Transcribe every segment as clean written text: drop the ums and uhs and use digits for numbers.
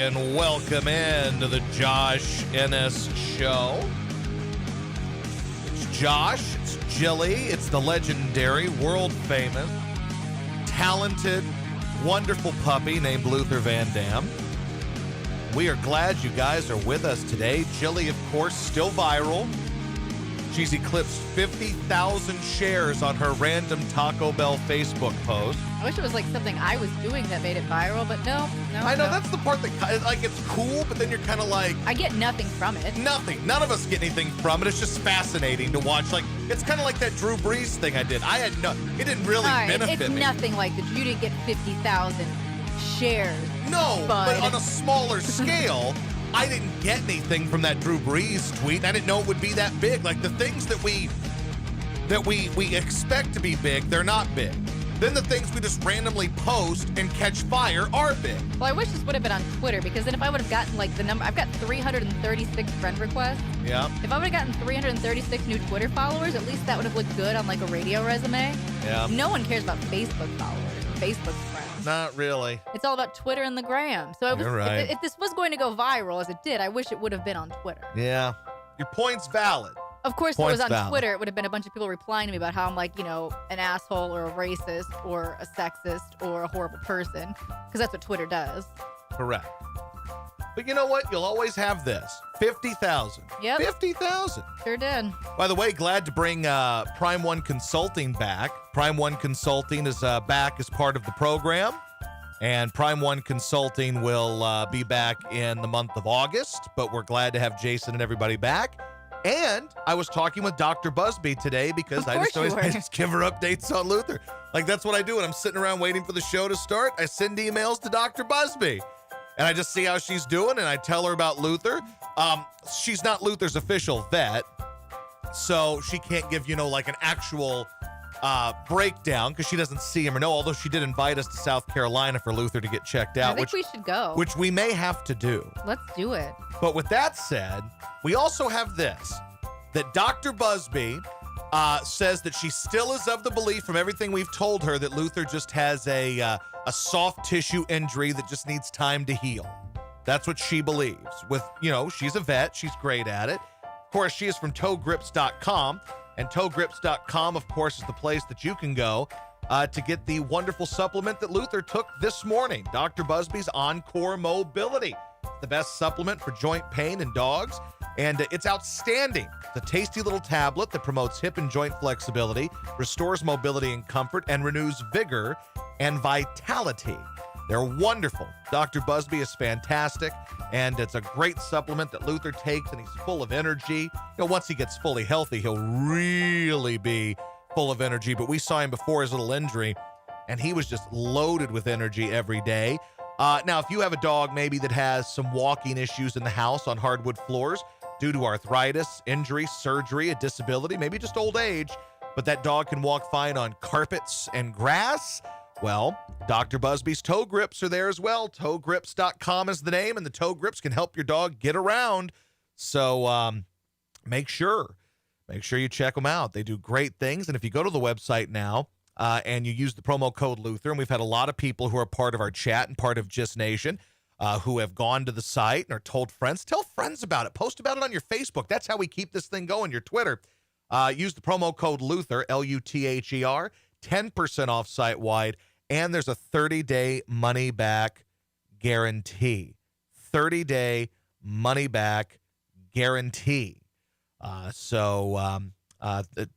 and welcome in to the Josh Ennis Show. It's Josh, it's Jilly, it's the legendary, world-famous, talented, wonderful puppy named Luther Van Dam. We are glad you guys are with us today. Jilly, of course, still viral. She's eclipsed 50,000 shares on her random Taco Bell Facebook post. I wish it was like something I was doing that made it viral, but no. I know, that's the part that, like, it's cool, but then you're kind of like... I get nothing from it. Nothing. None of us get anything from it. It's just fascinating to watch. Like, it's kind of like that Drew Brees thing I did. It didn't really benefit me. It's nothing like that. You didn't get 50,000 shares. No, but on a smaller scale... I didn't get anything from that Drew Brees tweet. I didn't know it would be that big. Like the things that we expect to be big, they're not big. Then the things we just randomly post and catch fire are big. Well, I wish this would have been on Twitter, because then if I would have gotten like the number, I've got 336 friend requests. Yeah. If I would have gotten 336 new Twitter followers, at least that would have looked good on like a radio resume. Yeah. No one cares about Facebook followers, Facebook friends. Not really. It's all about Twitter and the gram. So You're right. if this was going to go viral, as it did, I wish it would have been on Twitter. Yeah. Your point's valid. Of course, if it was on Twitter, it would have been a bunch of people replying to me about how I'm like, an asshole or a racist or a sexist or a horrible person, because that's what Twitter does. Correct. But you know what? You'll always have this. 50,000. Yep. 50,000. Sure did. By the way, glad to bring Prime One Consulting back. Prime One Consulting is back as part of the program. And Prime One Consulting will be back in the month of August. But we're glad to have Jason and everybody back. And I was talking with Dr. Busby today because I just give her updates on Luther. Like, that's what I do when I'm sitting around waiting for the show to start. I send emails to Dr. Busby. And I just see how she's doing, and I tell her about Luther. She's not Luther's official vet, so she can't give, like an actual breakdown because she doesn't see him or know, although she did invite us to South Carolina for Luther to get checked out. I think we should go. Which we may have to do. Let's do it. But with that said, we also have this, that Dr. Busby says that she still is of the belief from everything we've told her that Luther just has a soft tissue injury that just needs time to heal. That's what she believes. With, she's a vet. She's great at it. Of course, she is from ToeGrips.com. And ToeGrips.com, of course, is the place that you can go to get the wonderful supplement that Luther took this morning. Dr. Busby's Encore Mobility. The best supplement for joint pain in dogs. And it's outstanding. It's a tasty little tablet that promotes hip and joint flexibility, restores mobility and comfort, and renews vigor and vitality. They're wonderful. Dr. Busby is fantastic, and it's a great supplement that Luther takes, and he's full of energy. Once he gets fully healthy, he'll really be full of energy. But we saw him before his little injury, and he was just loaded with energy every day. Now, if you have a dog maybe that has some walking issues in the house on hardwood floors due to arthritis, injury, surgery, a disability, maybe just old age, but that dog can walk fine on carpets and grass, well, Dr. Busby's toe grips are there as well. ToeGrips.com is the name, and the toe grips can help your dog get around. So make sure you check them out. They do great things. And if you go to the website now and you use the promo code Luther, and we've had a lot of people who are part of our chat and part of Gist Nation who have gone to the site and are told friends. Tell friends about it. Post about it on your Facebook. That's how we keep this thing going, your Twitter. Use the promo code Luther, Luther, 10% off site-wide, and there's a 30-day money-back guarantee. 30-day money-back guarantee. So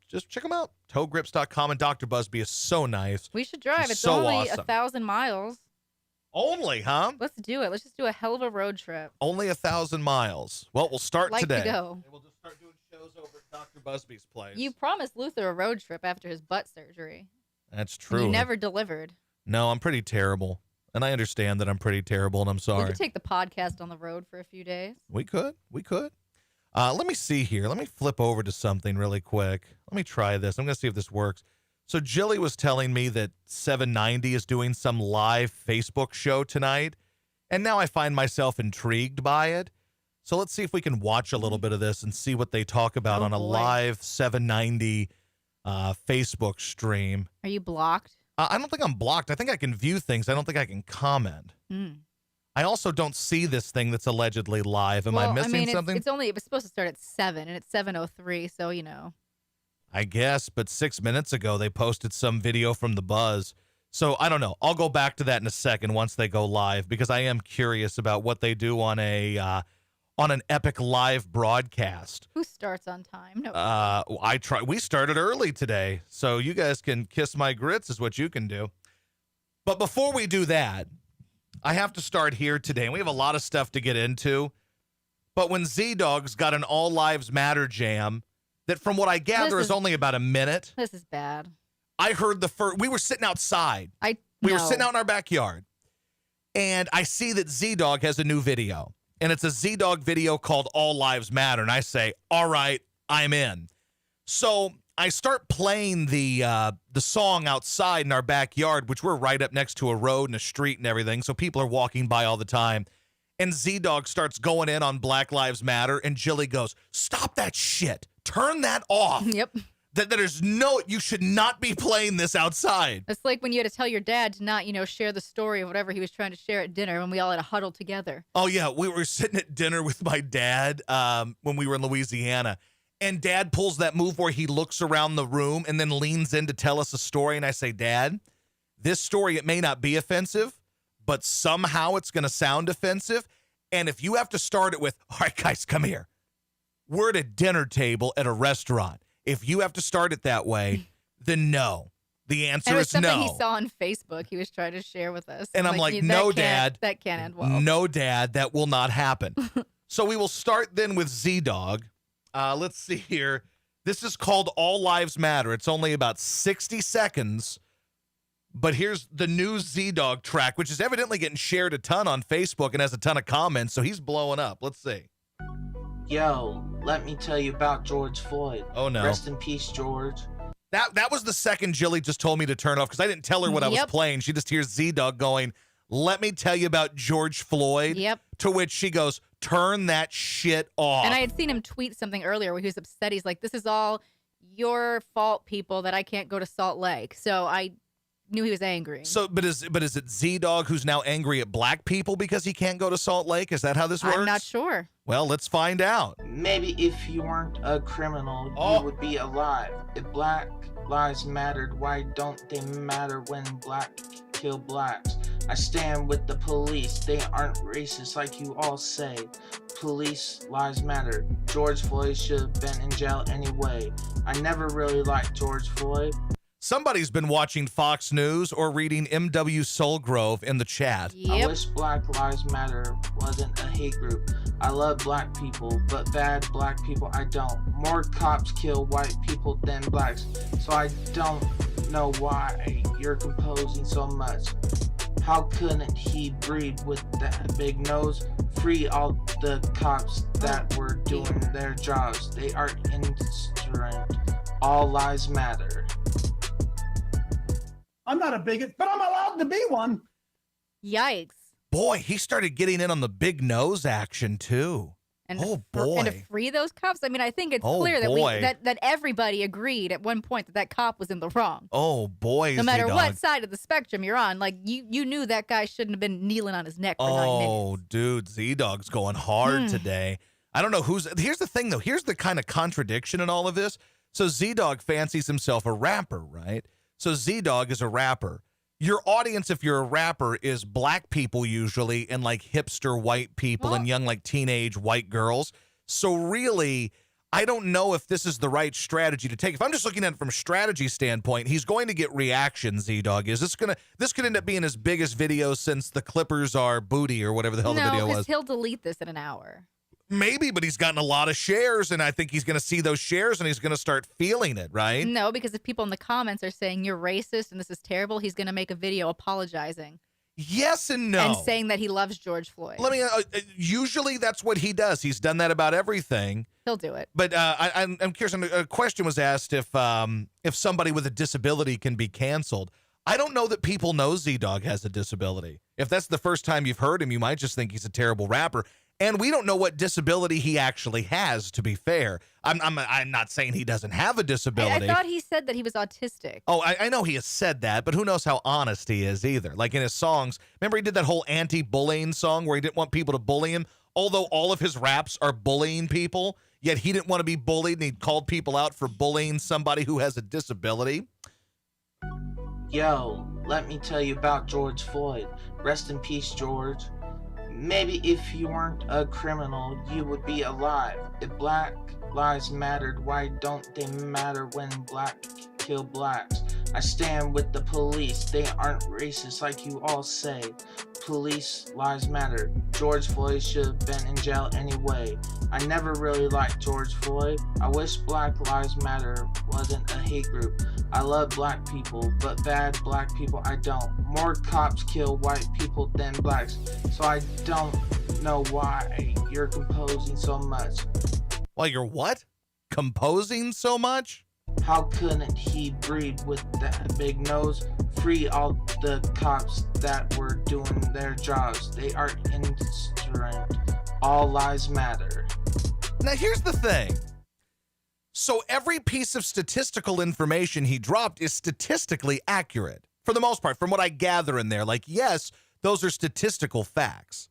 just check them out. ToeGrips.com, and Dr. Busby is so nice. We should drive. It's so only awesome. 1,000 miles. Only, huh? Let's do it. Let's just do a hell of a road trip. Only 1,000 miles. Well, we'll start today. To go. And we'll just start doing shows over at Dr. Busby's place. You promised Luther a road trip after his butt surgery. That's true. You never delivered. No, I'm pretty terrible. And I understand that I'm pretty terrible, and I'm sorry. We could take the podcast on the road for a few days. We could. Let me see here. Let me flip over to something really quick. Let me try this. I'm going to see if this works. So Jilly was telling me that 790 is doing some live Facebook show tonight, and now I find myself intrigued by it. So let's see if we can watch a little bit of this and see what they talk about on a live 790 Facebook stream. Are you blocked? I don't think I'm blocked. I think I can view things. I don't think I can comment. I also don't see this thing that's allegedly live. Am I missing something? It was supposed to start at 7, and it's 7:03, so, I guess, but 6 minutes ago, they posted some video from the Buzz. So I don't know. I'll go back to that in a second once they go live, because I am curious about what they do on an epic live broadcast. Who starts on time? No. We started early today, so you guys can kiss my grits is what you can do. But before we do that, I have to start here today, and we have a lot of stuff to get into. But when ZDog's got an All Lives Matter jam that, from what I gather, is only about a minute. This is bad. I heard we were sitting outside. We were sitting out in our backyard, and I see that ZDog has a new video, and it's a ZDog video called All Lives Matter, and I say, all right, I'm in. So I start playing the song outside in our backyard, which we're right up next to a road and a street and everything, so people are walking by all the time. And ZDog starts going in on Black Lives Matter, and Jilly goes, stop that shit. Turn that off. Yep. You should not be playing this outside. It's like when you had to tell your dad to not, share the story of whatever he was trying to share at dinner when we all had to huddle together. Oh, yeah. We were sitting at dinner with my dad when we were in Louisiana. And Dad pulls that move where he looks around the room and then leans in to tell us a story. And I say, Dad, this story, it may not be offensive, but somehow it's going to sound offensive. And if you have to start it with, all right, guys, come here. We're at a dinner table at a restaurant. If you have to start it that way, then no. The answer is no. something he saw on Facebook he was trying to share with us. And I'm like, no, Dad. That can't end well. No, Dad, that will not happen. So we will start then with ZDog. Let's see here. This is called All Lives Matter. It's only about 60 seconds. But here's the new ZDog track, which is evidently getting shared a ton on Facebook and has a ton of comments, so he's blowing up. Let's see. Yo, let me tell you about George Floyd. Oh, no. Rest in peace, George. That was the second Jilly just told me to turn off, because I didn't tell her what I was playing. She just hears ZDog going, let me tell you about George Floyd. Yep. To which she goes, turn that shit off. And I had seen him tweet something earlier where he was upset. He's like, this is all your fault, people, that I can't go to Salt Lake. So I knew he was angry. So, but is it ZDog who's now angry at black people because he can't go to Salt Lake? Is that how this works? I'm not sure. Well, let's find out. Maybe if you weren't a criminal, you would be alive. If Black Lives mattered, why don't they matter when black kill blacks? I stand with the police. They aren't racist like you all say. Police lives matter. George Floyd should have been in jail anyway. I never really liked George Floyd. Somebody's been watching Fox News or reading M.W. Soulgrove in the chat. Yep. I wish Black Lives Matter wasn't a hate group. I love black people, but bad black people I don't. More cops kill white people than blacks, so I don't know why you're composing so much. How couldn't he breathe with that big nose? Free all the cops that were doing their jobs. They are innocent. All lives matter. I'm not a bigot, but I'm allowed to be one. Yikes. Boy, he started getting in on the big nose action, too. And oh, boy. And to free those cops? I mean, I think it's clear that everybody agreed at one point that cop was in the wrong. Oh, boy. No matter what side of the spectrum you're on, like, you knew that guy shouldn't have been kneeling on his neck for 9 minutes. Oh, dude, ZDog's going hard today. I don't know here's the thing, though. Here's the kind of contradiction in all of this. So ZDog fancies himself a rapper, right? So ZDog is a rapper. Your audience, if you're a rapper, is black people usually, and like hipster white people and young like teenage white girls. So really, I don't know if this is the right strategy to take. If I'm just looking at it from a strategy standpoint, he's going to get reactions, ZDog is. This could end up being his biggest video since the Clippers are booty or whatever the hell the video was. He'll delete this in an hour. Maybe, but he's gotten a lot of shares, and I think he's going to see those shares, and he's going to start feeling it, right? No, because if people in the comments are saying you're racist and this is terrible, he's going to make a video apologizing. Yes and no. And saying that he loves George Floyd. Usually that's what he does. He's done that about everything. He'll do it. But I'm curious. A question was asked if somebody with a disability can be canceled. I don't know that people know ZDog has a disability. If that's the first time you've heard him, you might just think he's a terrible rapper. And we don't know what disability he actually has, to be fair. I'm not saying he doesn't have a disability. I thought he said that he was autistic. Oh, I know he has said that, but who knows how honest he is either. Like in his songs, remember he did that whole anti-bullying song where he didn't want people to bully him? Although all of his raps are bullying people, yet he didn't want to be bullied and he called people out for bullying somebody who has a disability. Yo, let me tell you about George Floyd. Rest in peace, George. Maybe if you weren't a criminal, you would be alive. If Black lives mattered, why don't they matter when black kill blacks? I stand with the police, they aren't racist like you all say. Police lives matter. George Floyd should have been in jail anyway. I never really liked George Floyd. I wish Black Lives Matter wasn't a hate group. I love black people, but bad black people I don't. More cops kill white people than blacks, so I don't know why you're composing so much. Well, you're what? Composing so much? How couldn't he breathe with that big nose? Free all the cops that were doing their jobs. They are innocent. All lives matter. Now, here's the thing. So every piece of statistical information he dropped is statistically accurate, for the most part, from what I gather in there. Like, yes, those are statistical facts.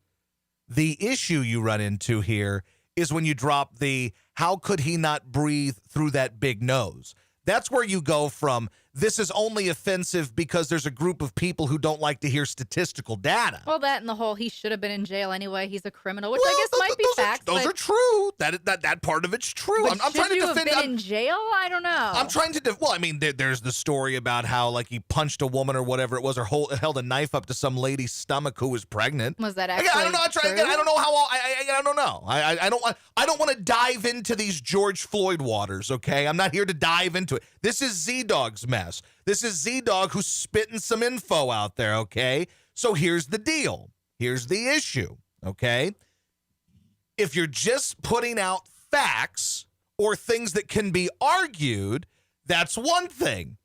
The issue you run into here is when you drop the, how could he not breathe through that big nose? That's where you go from, this is only offensive because there's a group of people who don't like to hear statistical data. Well, that and the whole he should have been in jail anyway. He's a criminal, which I guess might be facts. Those are true. That part of it's true. But I'm trying to defend. Have been in jail? I don't know. I'm trying to. Well, I mean, there's the story about how like he punched a woman or whatever it was, or held a knife up to some lady's stomach who was pregnant. Was that actually? Again, I don't know. I don't know how. I don't know. I don't want to dive into these George Floyd waters. Okay, I'm not here to dive into it. This is ZDog's mess. This is ZDog who's spitting some info out there, okay? So here's the deal. Here's the issue, okay? If you're just putting out facts or things that can be argued, that's one thing.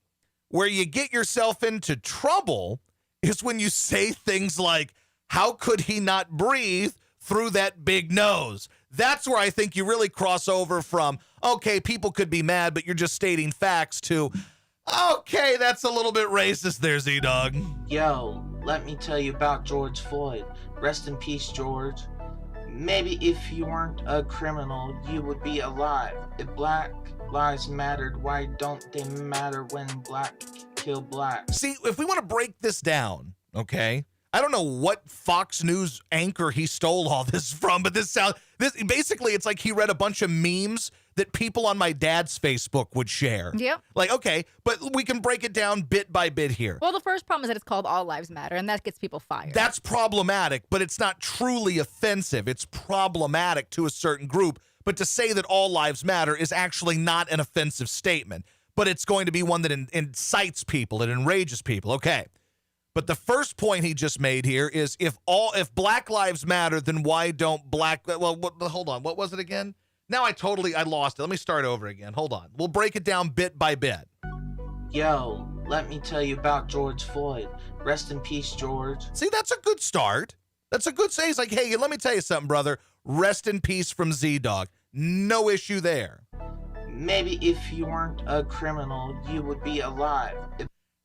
Where you get yourself into trouble is when you say things like, how could he not breathe through that big nose? That's where I think you really cross over from, okay, people could be mad, but you're just stating facts, to, okay, that's a little bit racist there, ZDog. Yo, let me tell you about George Floyd. Rest in peace, George. Maybe if you weren't a criminal, you would be alive. If Black lives mattered, why don't they matter when black kill blacks? See, if we want to break this down, okay, I don't know what Fox News anchor he stole all this from, but this basically it's like he read a bunch of memes that people on my dad's Facebook would share. Yep. Like, okay, but we can break it down bit by bit here. Well, the first problem is that it's called All Lives Matter, and that gets people fired. That's problematic, but it's not truly offensive. It's problematic to a certain group. But to say that all lives matter is actually not an offensive statement, but it's going to be one that incites people, it enrages people. Okay. But the first point he just made here is if black lives matter, then why don't hold on. What was it again? Now I lost it. Let me start over again. Hold on. We'll break it down bit by bit. Yo, let me tell you about George Floyd. Rest in peace, George. See, that's a good start. That's a good say. He's like, hey, let me tell you something, brother. Rest in peace from ZDog. No issue there. Maybe if you weren't a criminal, you would be alive.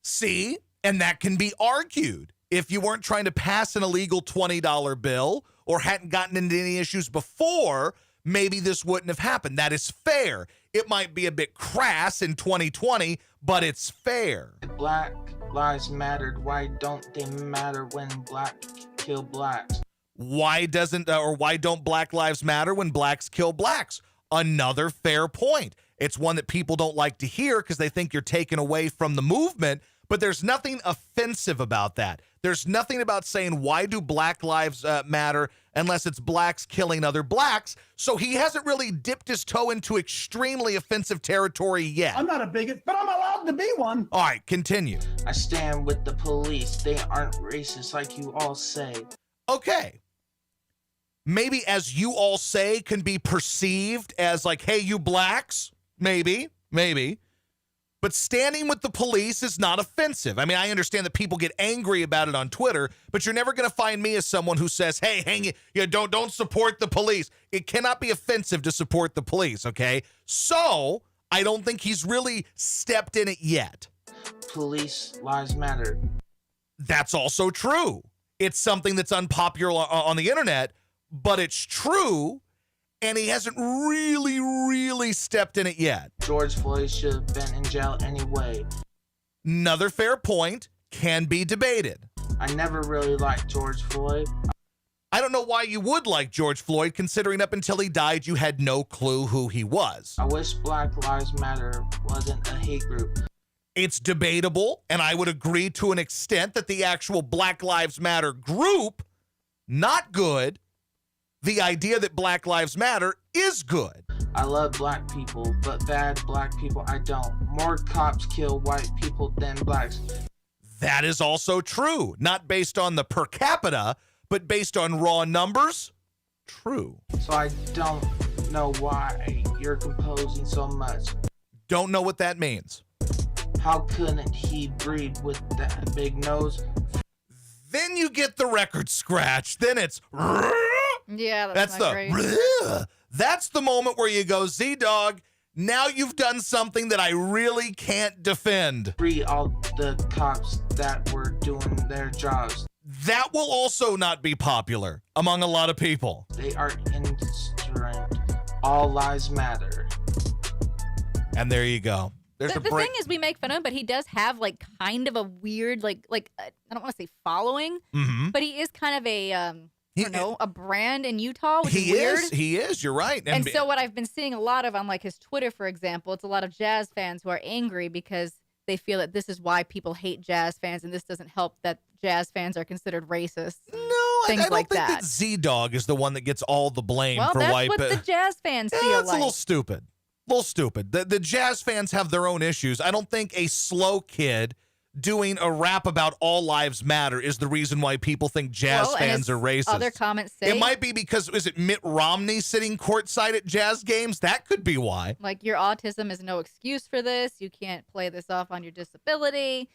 See? And that can be argued. If you weren't trying to pass an illegal $20 bill or hadn't gotten into any issues before, maybe this wouldn't have happened. That is fair. It might be a bit crass in 2020, but it's fair. If Black lives mattered, why don't they matter when black kill blacks? Why don't black lives matter when blacks kill blacks? Another fair point. It's one that people don't like to hear because they think you're taken away from the movement. But there's nothing offensive about that. There's nothing about saying, why do black lives matter unless it's blacks killing other blacks? So he hasn't really dipped his toe into extremely offensive territory yet. I'm not a bigot, but I'm allowed to be one. All right, continue. I stand with the police. They aren't racist like you all say. Okay. Maybe as you all say can be perceived as like, hey, you blacks. Maybe. But standing with the police is not offensive. I mean, I understand that people get angry about it on Twitter, but you're never going to find me as someone who says, hey, hang it, don't support the police. It cannot be offensive to support the police, okay? So I don't think he's really stepped in it yet. Police lives matter. That's also true. It's something that's unpopular on the internet, but it's true, and he hasn't really stepped in it yet. George Floyd should have been in jail anyway. Another fair point, can be debated. I never really liked George Floyd. I don't know why you would like George Floyd, considering up until he died, you had no clue who he was. I wish Black Lives Matter wasn't a hate group. It's debatable, and I would agree to an extent that the actual Black Lives Matter group, not good. The idea that Black Lives Matter is good. I love black people, but bad black people I don't. More cops kill white people than blacks. That is also true. Not based on the per capita, but based on raw numbers. True. So I don't know why you're composing so much. Don't know what that means. How couldn't he breathe with that big nose? Then you get the record scratch. Then it's... Yeah, that's not great. That's the moment where you go, ZDog, now you've done something that I really can't defend. Free all the cops that were doing their jobs. That will also not be popular among a lot of people. They are instrument. All lives matter. And there you go. There's The thing is, we make fun of him, but he does have like kind of a weird, like I don't want to say following, but he is kind of a, I don't know, a brand in Utah, which is weird. He is. You're right. And so what I've been seeing a lot of on like his Twitter, for example, it's a lot of jazz fans who are angry because they feel that this is why people hate jazz fans, and this doesn't help that jazz fans are considered racist. No, I don't like think that. ZDog is the one that gets all the blame Well, for that's why. what the jazz fans feel That's like. a little stupid. The jazz fans have their own issues. I don't think a slow kid doing a rap about all lives matter is the reason why people think jazz fans are racist. Other comments say it might be because, is it Mitt Romney sitting courtside at jazz games? That could be why. like your autism is no excuse for this. You can't play this off on your disability.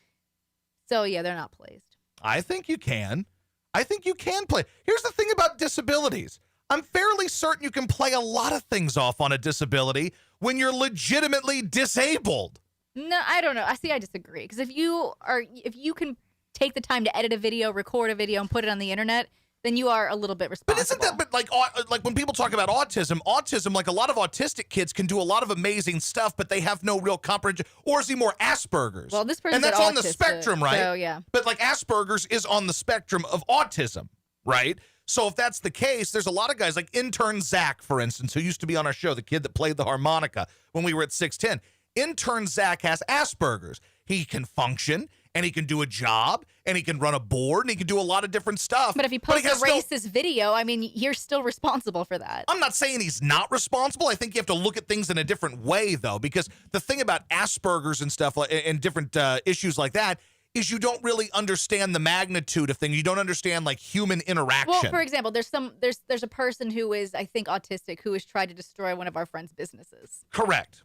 So yeah, they're not pleased. I think you can. I think you can play. Here's the thing about disabilities. I'm fairly certain you can play a lot of things off on a disability when you're legitimately disabled. No, I don't know. I disagree. Because if you can take the time to edit a video, record a video, and put it on the internet, then you are a little bit responsible. But like when people talk about autism, like a lot of autistic kids can do a lot of amazing stuff, but they have no real comprehension. Or is he more Asperger's? Well, this person's and that's on the spectrum, right? So yeah. But like Asperger's is on the spectrum of autism, right? So if that's the case, there's a lot of guys like intern Zach, for instance, who used to be on our show, the kid that played the harmonica when we were at 610. Intern Zach has Asperger's. He can function, and he can do a job, and he can run a board, and he can do a lot of different stuff. But if he posts a racist video, I mean, you're still responsible for that. I'm not saying he's not responsible. I think you have to look at things in a different way, though, because the thing about Asperger's and stuff and different issues like that is you don't really understand the magnitude of things. You don't understand like human interaction. Well, for example, there's a person who is, I think, autistic who has tried to destroy one of our friends' businesses. Correct.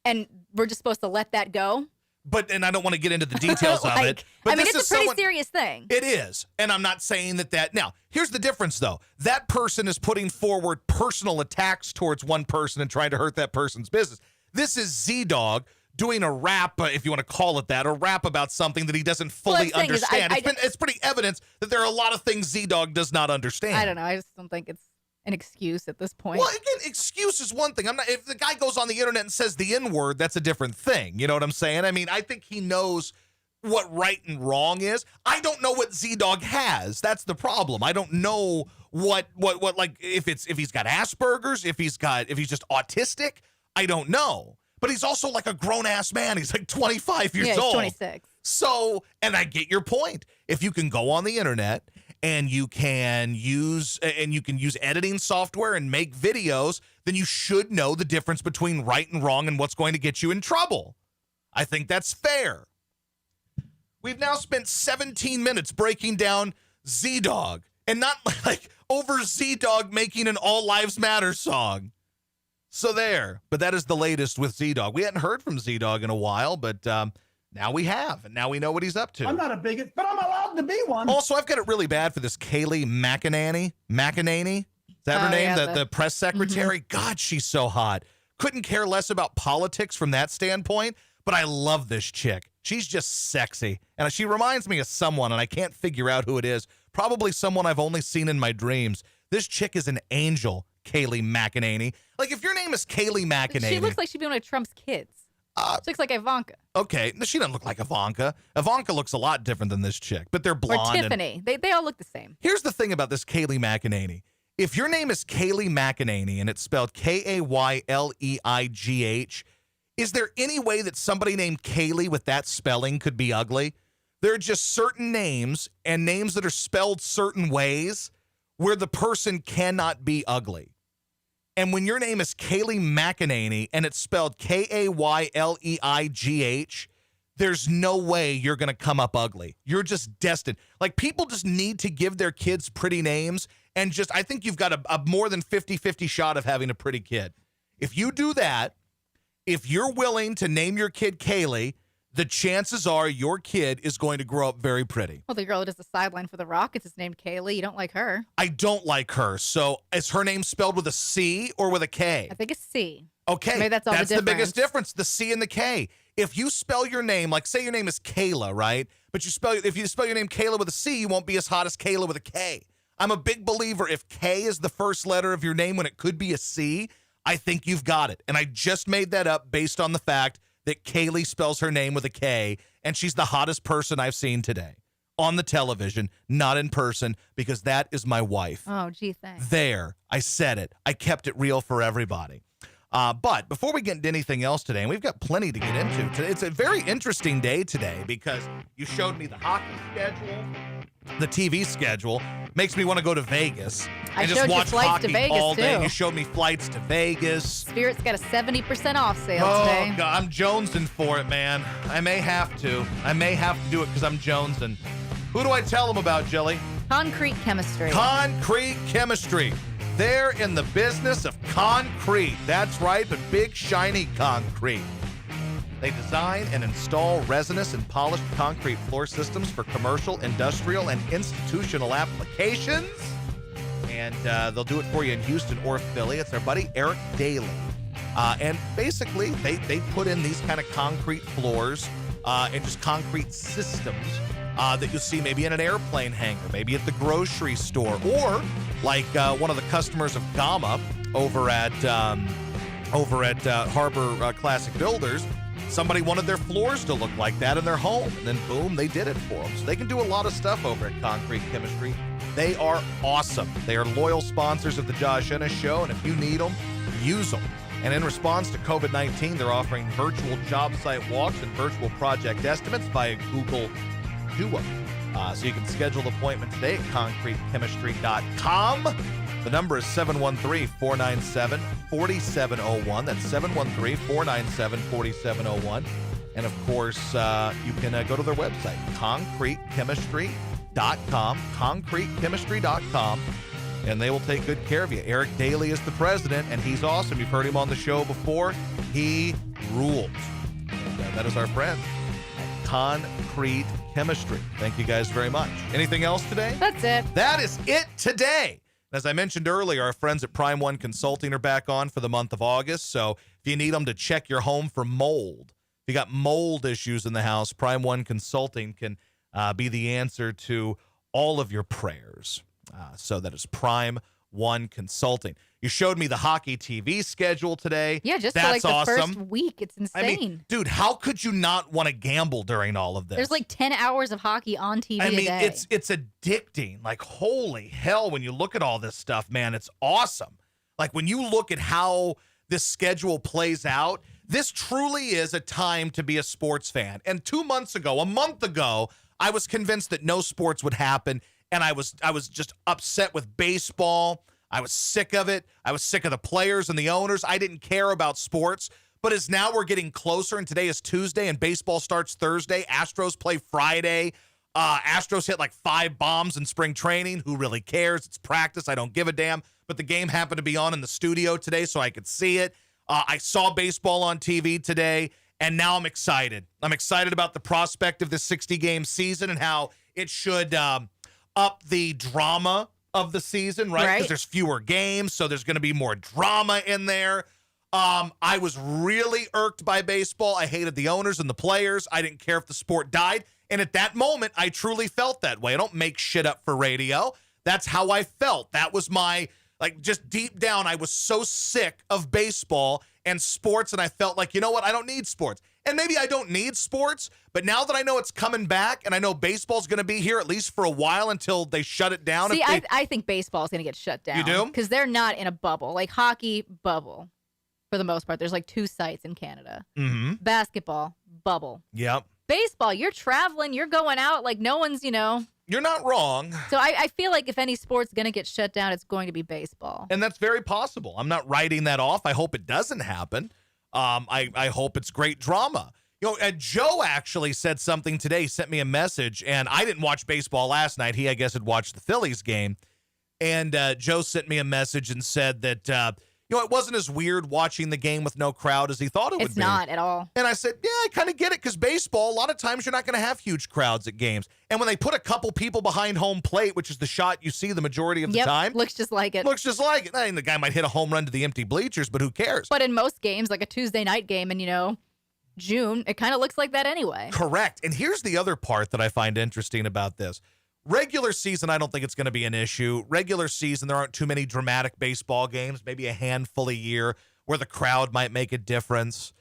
And we're just supposed to let that go? And I don't want to get into the details of it. But I mean, this it's a pretty serious thing. It is. And I'm not saying that. Now, here's the difference, though. That person is putting forward personal attacks towards one person and trying to hurt that person's business. This is ZDog doing a rap, if you want to call it that, a rap about something that he doesn't fully understand. It's pretty evident that there are a lot of things ZDog does not understand. I don't know. I just don't think it's an excuse at this point. Well, again, excuse is one thing. If the guy goes on the internet and says the N-word, that's a different thing. You know what I'm saying? I mean, I think he knows what right and wrong is. I don't know what ZDog has. That's the problem. I don't know what like if he's got Asperger's, if he's just autistic. I don't know. But he's also like a grown-ass man. He's like 25 years old. 26. So, and I get your point. If you can go on the internet and you can use editing software and make videos, then you should know the difference between right and wrong and what's going to get you in trouble. I think that's fair. We've now spent 17 minutes breaking down ZDog, and not like over ZDog making an All Lives Matter song. So there. But that is the latest with ZDog. We hadn't heard from ZDog in a while, but now we have. And now we know what he's up to. I'm not a bigot, but I'm allowed to be one. Also, I've got it really bad for this Kaylee McEnany. McEnany? Is that her name? Yeah, the press secretary? God, she's so hot. Couldn't care less about politics from that standpoint, but I love this chick. She's just sexy. And she reminds me of someone, and I can't figure out who it is. Probably someone I've only seen in my dreams. This chick is an angel, Kaylee McEnany. Like, if your name is Kaylee McEnany. She looks like she'd be one of Trump's kids. She looks like Ivanka. Okay, she doesn't look like Ivanka. Ivanka looks a lot different than this chick, but they're blonde. Or Tiffany. They all look the same. Here's the thing about this Kaylee McEnany. If your name is Kaylee McEnany and it's spelled Kayleigh, is there any way that somebody named Kaylee with that spelling could be ugly? There are just certain names and names that are spelled certain ways where the person cannot be ugly. And when your name is Kaylee McEnany and it's spelled Kayleigh, there's no way you're going to come up ugly. You're just destined. Like, people just need to give their kids pretty names, and just, I think you've got a more than 50-50 shot of having a pretty kid. If you do that, if you're willing to name your kid Kaylee, the chances are your kid is going to grow up very pretty. Well, the girl who does the sideline for the Rockets is named Kaylee. You don't like her. I don't like her. So is her name spelled with a C or with a K? I think it's C. Okay, maybe that's all that's the the biggest difference. difference, the C and the K. If you spell your name, like say your name is Kayla, right? But if you spell your name Kayla with a C, you won't be as hot as Kayla with a K. I'm a big believer if K is the first letter of your name when it could be a C, I think you've got it. And I just made that up based on the fact that Kaylee spells her name with a K, and she's the hottest person I've seen today. On the television, not in person, because that is my wife. Oh, gee, thanks. There, I said it. I kept it real for everybody. But before we get into anything else today, and we've got plenty to get into today, it's a very interesting day today because you showed me the hockey schedule, the TV schedule. Makes me want to go to Vegas I and just showed you watch flights hockey to Vegas, all day. too. You showed me flights to Vegas. Spirit's got a 70% off sale Oh, today. God, I'm jonesing for it, man. I may have to. I may have to do it because I'm jonesing. Who do I tell them about, Jilly? Concrete chemistry. Concrete chemistry. They're in the business of concrete. That's right, but big, shiny concrete. They design and install resinous and polished concrete floor systems for commercial, industrial, and institutional applications. And they'll do it for you in Houston or Philly. It's our buddy Eric Daly. And basically, they put in these kind of concrete floors and just concrete systems that you'll see maybe in an airplane hangar, maybe at the grocery store, or like one of the customers of Gamma over at Harbor Classic Builders. Somebody wanted their floors to look like that in their home, and then boom, they did it for them. So they can do a lot of stuff over at Concrete Chemistry. They are awesome. They are loyal sponsors of the Josh Ennis Show, and if you need them, use them. And in response to COVID-19, they're offering virtual job site walks and virtual project estimates via Google Duo. So you can schedule an appointment today at concretechemistry.com. The number is 713-497-4701. That's 713-497-4701. And of course, you can go to their website, concretechemistry.com, concretechemistry.com, and they will take good care of you. Eric Daly is the president, and he's awesome. You've heard him on the show before. He rules. And that is our friend, Concrete Chemistry. Thank you guys very much. Anything else today? That's it. That is it today. As I mentioned earlier, our friends at Prime One Consulting are back on for the month of August. So if you need them to check your home for mold, if you got mold issues in the house, Prime One Consulting can be the answer to all of your prayers. So that is Prime One Consulting. You showed me the hockey TV schedule today. Yeah, just That's for like the awesome. first week. It's insane. I mean, dude, how could you not want to gamble during all of this? There's like 10 hours of hockey on TV I mean, a day. it's addicting. Like, holy hell, when you look at all this stuff, man, it's awesome. Like, when you look at how this schedule plays out, this truly is a time to be a sports fan. And a month ago, I was convinced that no sports would happen, and I was just upset with baseball. I was sick of it. I was sick of the players and the owners. I didn't care about sports. But as now we're getting closer, and today is Tuesday, and baseball starts Thursday. Astros play Friday. Astros hit like 5 bombs in spring training. Who really cares? It's practice. I don't give a damn. But the game happened to be on in the studio today, so I could see it. I saw baseball on TV today, and now I'm excited. I'm excited about the prospect of this 60-game season and how it should up the drama of the season, right? Because there's fewer games, so there's going to be more drama in there. I was really irked by baseball. I hated the owners and the players. I didn't care if the sport died. And at that moment, I truly felt that way. I don't make shit up for radio. That's how I felt. That was my, like, just deep down, I was so sick of baseball and sports, and I felt like, you know what? I don't need sports. And maybe I don't need sports, but now that I know it's coming back, and I know baseball's going to be here at least for a while until they shut it down. See, I think baseball's going to get shut down. You do? Because they're not in a bubble. Like hockey, bubble. For the most part, there's like 2 sites in Canada. Mm-hmm. Basketball, bubble. Yep. Baseball, you're traveling, you're going out, like no one's, You're not wrong. So I feel like if any sport's going to get shut down, it's going to be baseball. And that's very possible. I'm not writing that off. I hope it doesn't happen. I hope it's great drama. Joe actually said something today, sent me a message, and I didn't watch baseball last night. He, I guess, had watched the Phillies game. And Joe sent me a message and said that, it wasn't as weird watching the game with no crowd as he thought it would be. It's not at all. And I said, yeah, I kind of get it because baseball, a lot of times you're not going to have huge crowds at games. And when they put a couple people behind home plate, which is the shot you see the majority of the time. Looks just like it. Looks just like it. I mean, the guy might hit a home run to the empty bleachers, but who cares? But in most games, like a Tuesday night game in, June, it kind of looks like that anyway. Correct. And here's the other part that I find interesting about this. Regular season, I don't think it's going to be an issue. Regular season, there aren't too many dramatic baseball games, maybe a handful a year where the crowd might make a difference.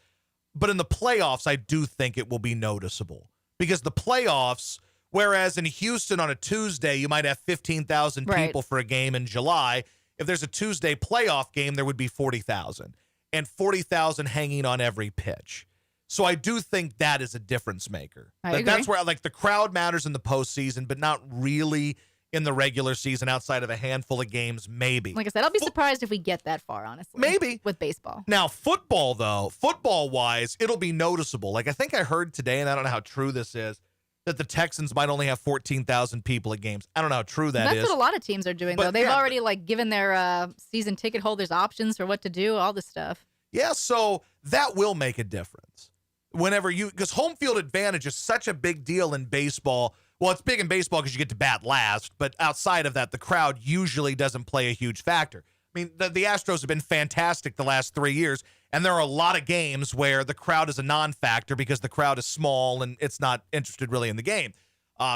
But in the playoffs, I do think it will be noticeable because the playoffs, whereas in Houston on a Tuesday, you might have 15,000 people for a game in July. If there's a Tuesday playoff game, there would be 40,000 and 40,000 hanging on every pitch. So I do think that is a difference maker. That's where the crowd matters in the postseason, but not really in the regular season outside of a handful of games, maybe. Like I said, I'll be surprised if we get that far, honestly. Maybe. With baseball. Now, football, though, football-wise, it'll be noticeable. Like I think I heard today, and I don't know how true this is, that the Texans might only have 14,000 people at games. I don't know how true that is. That's what a lot of teams are doing, though. They've already given their season ticket holders options for what to do, all this stuff. Yeah, so that will make a difference. Because home field advantage is such a big deal in baseball. Well, it's big in baseball because you get to bat last, but outside of that, the crowd usually doesn't play a huge factor. I mean, the Astros have been fantastic the last 3 years, and there are a lot of games where the crowd is a non-factor because the crowd is small and it's not interested really in the game.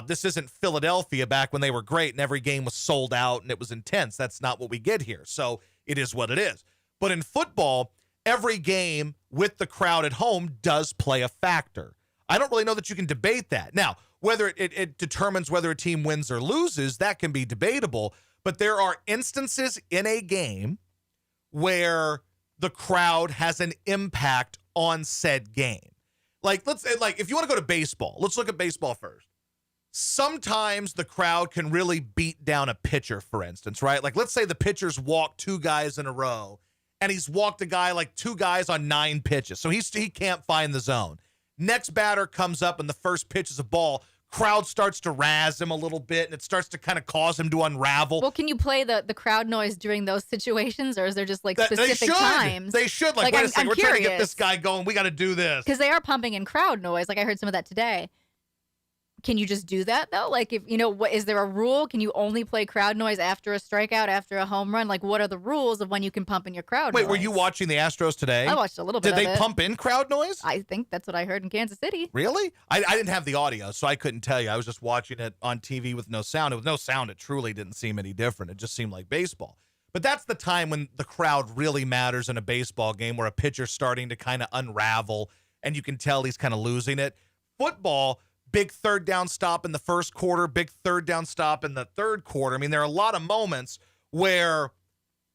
This isn't Philadelphia back when they were great and every game was sold out and it was intense. That's not what we get here. So it is what it is. But in football, every game with the crowd at home does play a factor. I don't really know that you can debate that. Now, whether it determines whether a team wins or loses, that can be debatable. But there are instances in a game where the crowd has an impact on said game. If you want to go to baseball, let's look at baseball first. Sometimes the crowd can really beat down a pitcher, for instance, right? Like, let's say the pitcher's walked 2 guys in a row, and he's walked a guy 2 guys on 9 pitches. So he can't find the zone. Next batter comes up and the first pitch is a ball. Crowd starts to razz him a little bit and it starts to kind of cause him to unravel. Well, can you play the crowd noise during those situations or is there just specific times? They should. Wait a second, we're trying to get this guy going. We got to do this. Because they are pumping in crowd noise. I heard some of that today. Can you just do that though? Is there a rule? Can you only play crowd noise after a strikeout, after a home run? What are the rules of when you can pump in your crowd noise? Wait, were you watching the Astros today? I watched a little bit of it. Did they pump in crowd noise? I think that's what I heard in Kansas City. Really? I didn't have the audio, so I couldn't tell you. I was just watching it on TV with no sound. With no sound, it truly didn't seem any different. It just seemed like baseball. But that's the time when the crowd really matters in a baseball game where a pitcher's starting to kind of unravel and you can tell he's kind of losing it. Football, big third down stop in the first quarter, big third down stop in the third quarter. I mean, there are a lot of moments where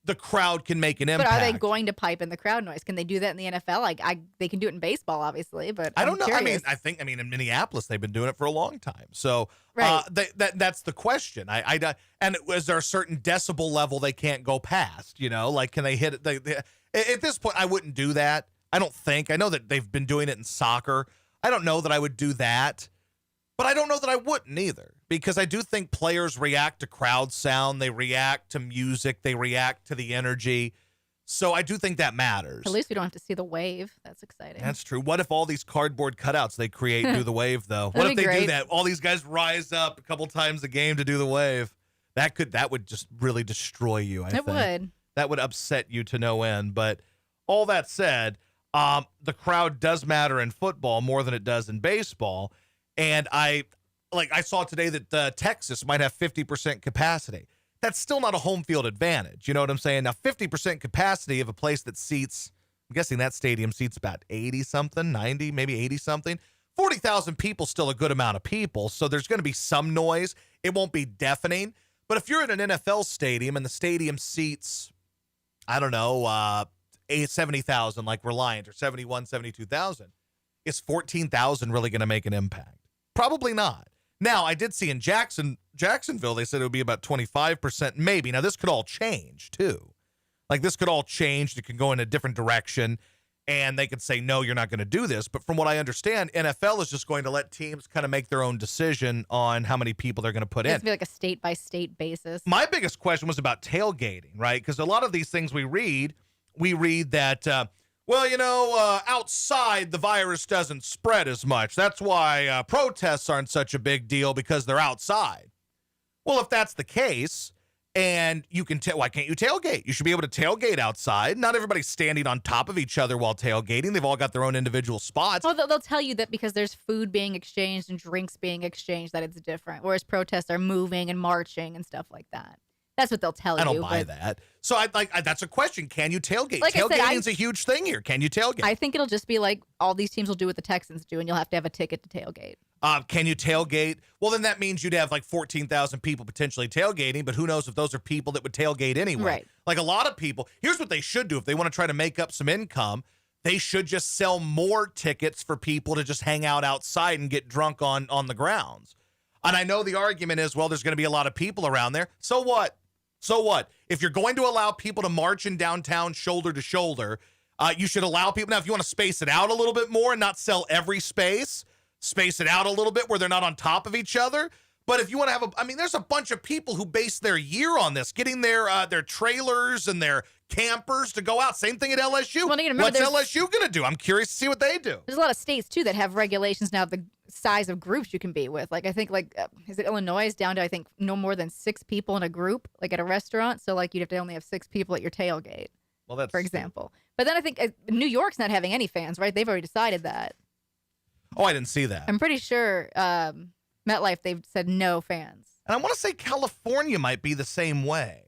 the crowd can make an impact. But are they going to pipe in the crowd noise? Can they do that in the NFL? They can do it in baseball, obviously, but I don't know. Curious. I think in Minneapolis they've been doing it for a long time. So right. That's the question. And is there a certain decibel level they can't go past? Can they hit it? At this point, I wouldn't do that. I don't think. I know that they've been doing it in soccer. I don't know that I would do that. But I don't know that I wouldn't either, because I do think players react to crowd sound. They react to music. They react to the energy. So I do think that matters. At least we don't have to see the wave. That's exciting. That's true. What if all these cardboard cutouts they create do the wave, though? What if That'd be they do great. that? All these guys rise up a couple times a game to do the wave. That would just really destroy you, I think. It would. That would upset you to no end. But all that said, the crowd does matter in football more than it does in baseball. And I saw today that Texas might have 50% capacity. That's still not a home field advantage. You know what I'm saying? Now, 50% capacity of a place that seats, I'm guessing that stadium seats about 80-something, 90, maybe 80-something. 40,000 people, still a good amount of people. So there's going to be some noise. It won't be deafening. But if you're in an NFL stadium and the stadium seats, I don't know, 70,000 like Reliant, or 71, 72,000, is 14,000 really going to make an impact? Probably not. Now, I did see in Jacksonville, they said it would be about 25%, maybe. Now, this could all change, too. Like, this could all change. It could go in a different direction, and they could say, no, you're not going to do this. But from what I understand, NFL is just going to let teams kind of make their own decision on how many people they're going to put in. It's be like a state-by-state basis. My biggest question was about tailgating, right? Because a lot of these things we read that, outside the virus doesn't spread as much. That's why protests aren't such a big deal, because they're outside. Well, if that's the case, and you can why can't you tailgate? You should be able to tailgate outside. Not everybody's standing on top of each other while tailgating. They've all got their own individual spots. Well, they'll tell you that because there's food being exchanged and drinks being exchanged, that it's different. Whereas protests are moving and marching and stuff like that. That's what they'll tell you. I don't buy that. So that's a question. Can you tailgate? Like Tailgating's a huge thing here. Can you tailgate? I think it'll just be like all these teams will do what the Texans do, and you'll have to have a ticket to tailgate. Can you tailgate? Well, then that means you'd have like 14,000 people potentially tailgating, but who knows if those are people that would tailgate anyway. Right. Like a lot of people, here's what they should do if they want to try to make up some income. They should just sell more tickets for people to just hang out outside and get drunk on the grounds. And I know the argument is, well, there's going to be a lot of people around there. So what? So what? If you're going to allow people to march in downtown shoulder to shoulder, you should allow people. Now, if you want to space it out a little bit more and not sell every space it out a little bit where they're not on top of each other. But if you want to have there's a bunch of people who base their year on this, getting their trailers and their campers to go out. Same thing at LSU. Well, you remember, what's LSU going to do? I'm curious to see what they do. There's a lot of states, too, that have regulations now of the size of groups you can be with. Like, I think, is it Illinois is down to, I think, no more than 6 people in a group, like at a restaurant. So, like, you'd have to only have 6 people at your tailgate, Well, for example. But then I think New York's not having any fans, right? They've already decided that. Oh, I didn't see that. I'm pretty sure MetLife, they've said no fans. And I want to say California might be the same way.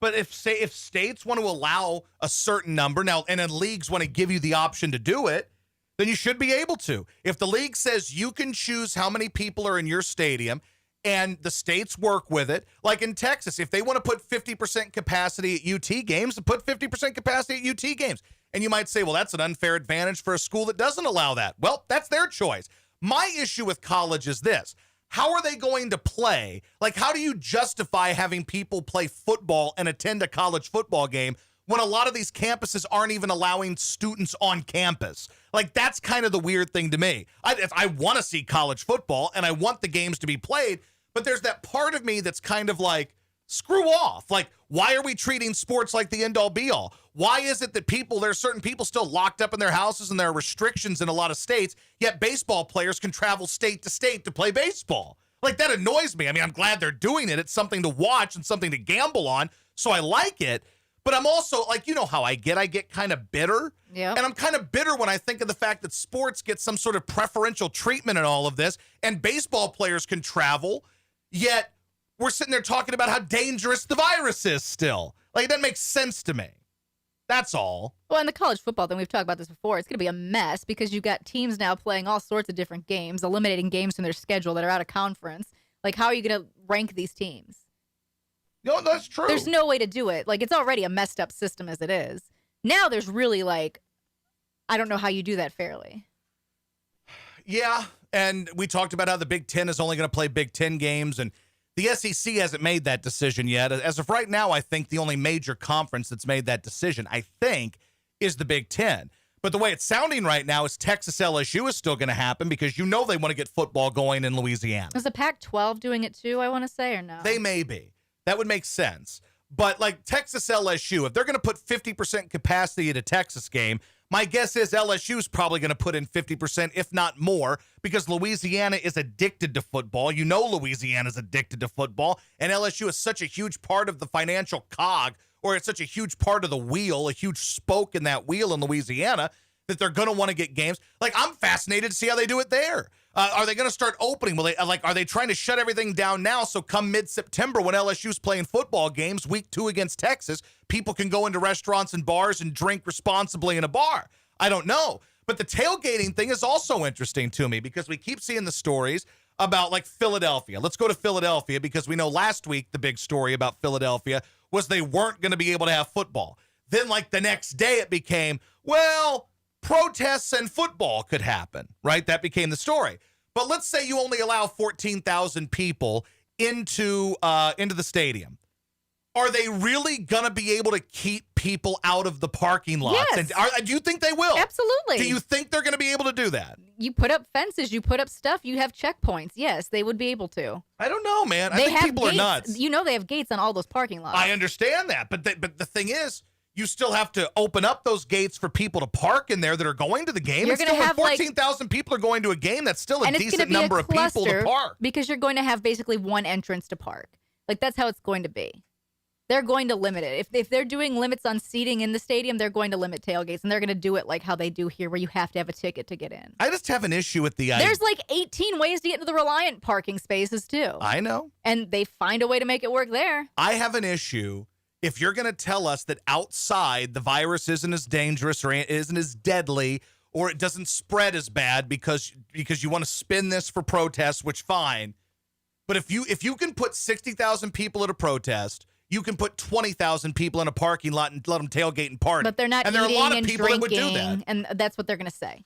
But if states want to allow a certain number now, and then leagues want to give you the option to do it, then you should be able to. If the league says you can choose how many people are in your stadium, and the states work with it, like in Texas, if they want to put 50% capacity at UT games, put 50% capacity at UT games. And you might say, well, that's an unfair advantage for a school that doesn't allow that. Well, that's their choice. My issue with college is this. How are they going to play? Like, how do you justify having people play football and attend a college football game when a lot of these campuses aren't even allowing students on campus? Like, that's kind of the weird thing to me. I want to see college football and I want the games to be played, but there's that part of me that's kind of like, screw off. Like, why are we treating sports like the end-all be-all? Why is it that there are certain people still locked up in their houses and there are restrictions in a lot of states, yet baseball players can travel state to state to play baseball? Like, that annoys me. I mean, I'm glad they're doing it. It's something to watch and something to gamble on, so I like it. But I'm also, like, you know how I get kind of bitter. Yeah. And I'm kind of bitter when I think of the fact that sports get some sort of preferential treatment in all of this, and baseball players can travel, yet we're sitting there talking about how dangerous the virus is still. Like, it doesn't make sense to me. That's all. Well, in the college football thing, we've talked about this before. It's going to be a mess because you've got teams now playing all sorts of different games, eliminating games from their schedule that are out of conference. Like, how are you going to rank these teams? No, that's true. There's no way to do it. Like, it's already a messed up system as it is. Now there's really, like, I don't know how you do that fairly. Yeah, and we talked about how the Big Ten is only going to play Big Ten games, and the SEC hasn't made that decision yet. As of right now, I think the only major conference that's made that decision, I think, is the Big Ten. But the way it's sounding right now is Texas LSU is still going to happen because they want to get football going in Louisiana. Is the Pac-12 doing it too, I want to say, or no? They may be. That would make sense. But like Texas LSU, if they're going to put 50% capacity at a Texas game, my guess is LSU is probably going to put in 50%, if not more, because Louisiana is addicted to football. You know Louisiana is addicted to football, and LSU is such a huge part of the financial cog, or it's such a huge part of the wheel, a huge spoke in that wheel in Louisiana, that they're going to want to get games. Like, I'm fascinated to see how they do it there. Are they going to start opening? Are they trying to shut everything down now so come mid-September when LSU's playing football games, week 2 against Texas, people can go into restaurants and bars and drink responsibly in a bar? I don't know. But the tailgating thing is also interesting to me because we keep seeing the stories about, like, Philadelphia. Let's go to Philadelphia because we know last week the big story about Philadelphia was they weren't going to be able to have football. Then, like, the next day it became, well, protests and football could happen, right? That became the story. But let's say you only allow 14,000 people into the stadium. Are they really going to be able to keep people out of the parking lots? Yes. And do you think they will? Absolutely. Do you think they're going to be able to do that? You put up fences, you put up stuff, you have checkpoints. Yes, they would be able to. I don't know, man. I They think have people gates. are nuts. You know they have gates on all those parking lots. I understand that, but the thing is, you still have to open up those gates for people to park in there that are going to the game. You're And gonna still, when have, like- 14,000 people are going to a game, that's still a and it's going to decent be number a of people to cluster park. because you're going to have basically one entrance to park. Like, that's how it's going to be. They're going to limit it. If they're doing limits on seating in the stadium, they're going to limit tailgates, and they're going to do it like how they do here, where you have to have a ticket to get in. I just have an issue with the idea. There's like 18 ways to get into the Reliant parking spaces, too. I know. And they find a way to make it work there. I have an issue if you're going to tell us that outside the virus isn't as dangerous or isn't as deadly or it doesn't spread as bad because you want to spin this for protests, which fine. But if you can put 60,000 people at a protest, you can put 20,000 people in a parking lot and let them tailgate and party. But they're not and there eating are a lot of and people that would do drinking, that. and that's what they're going to say.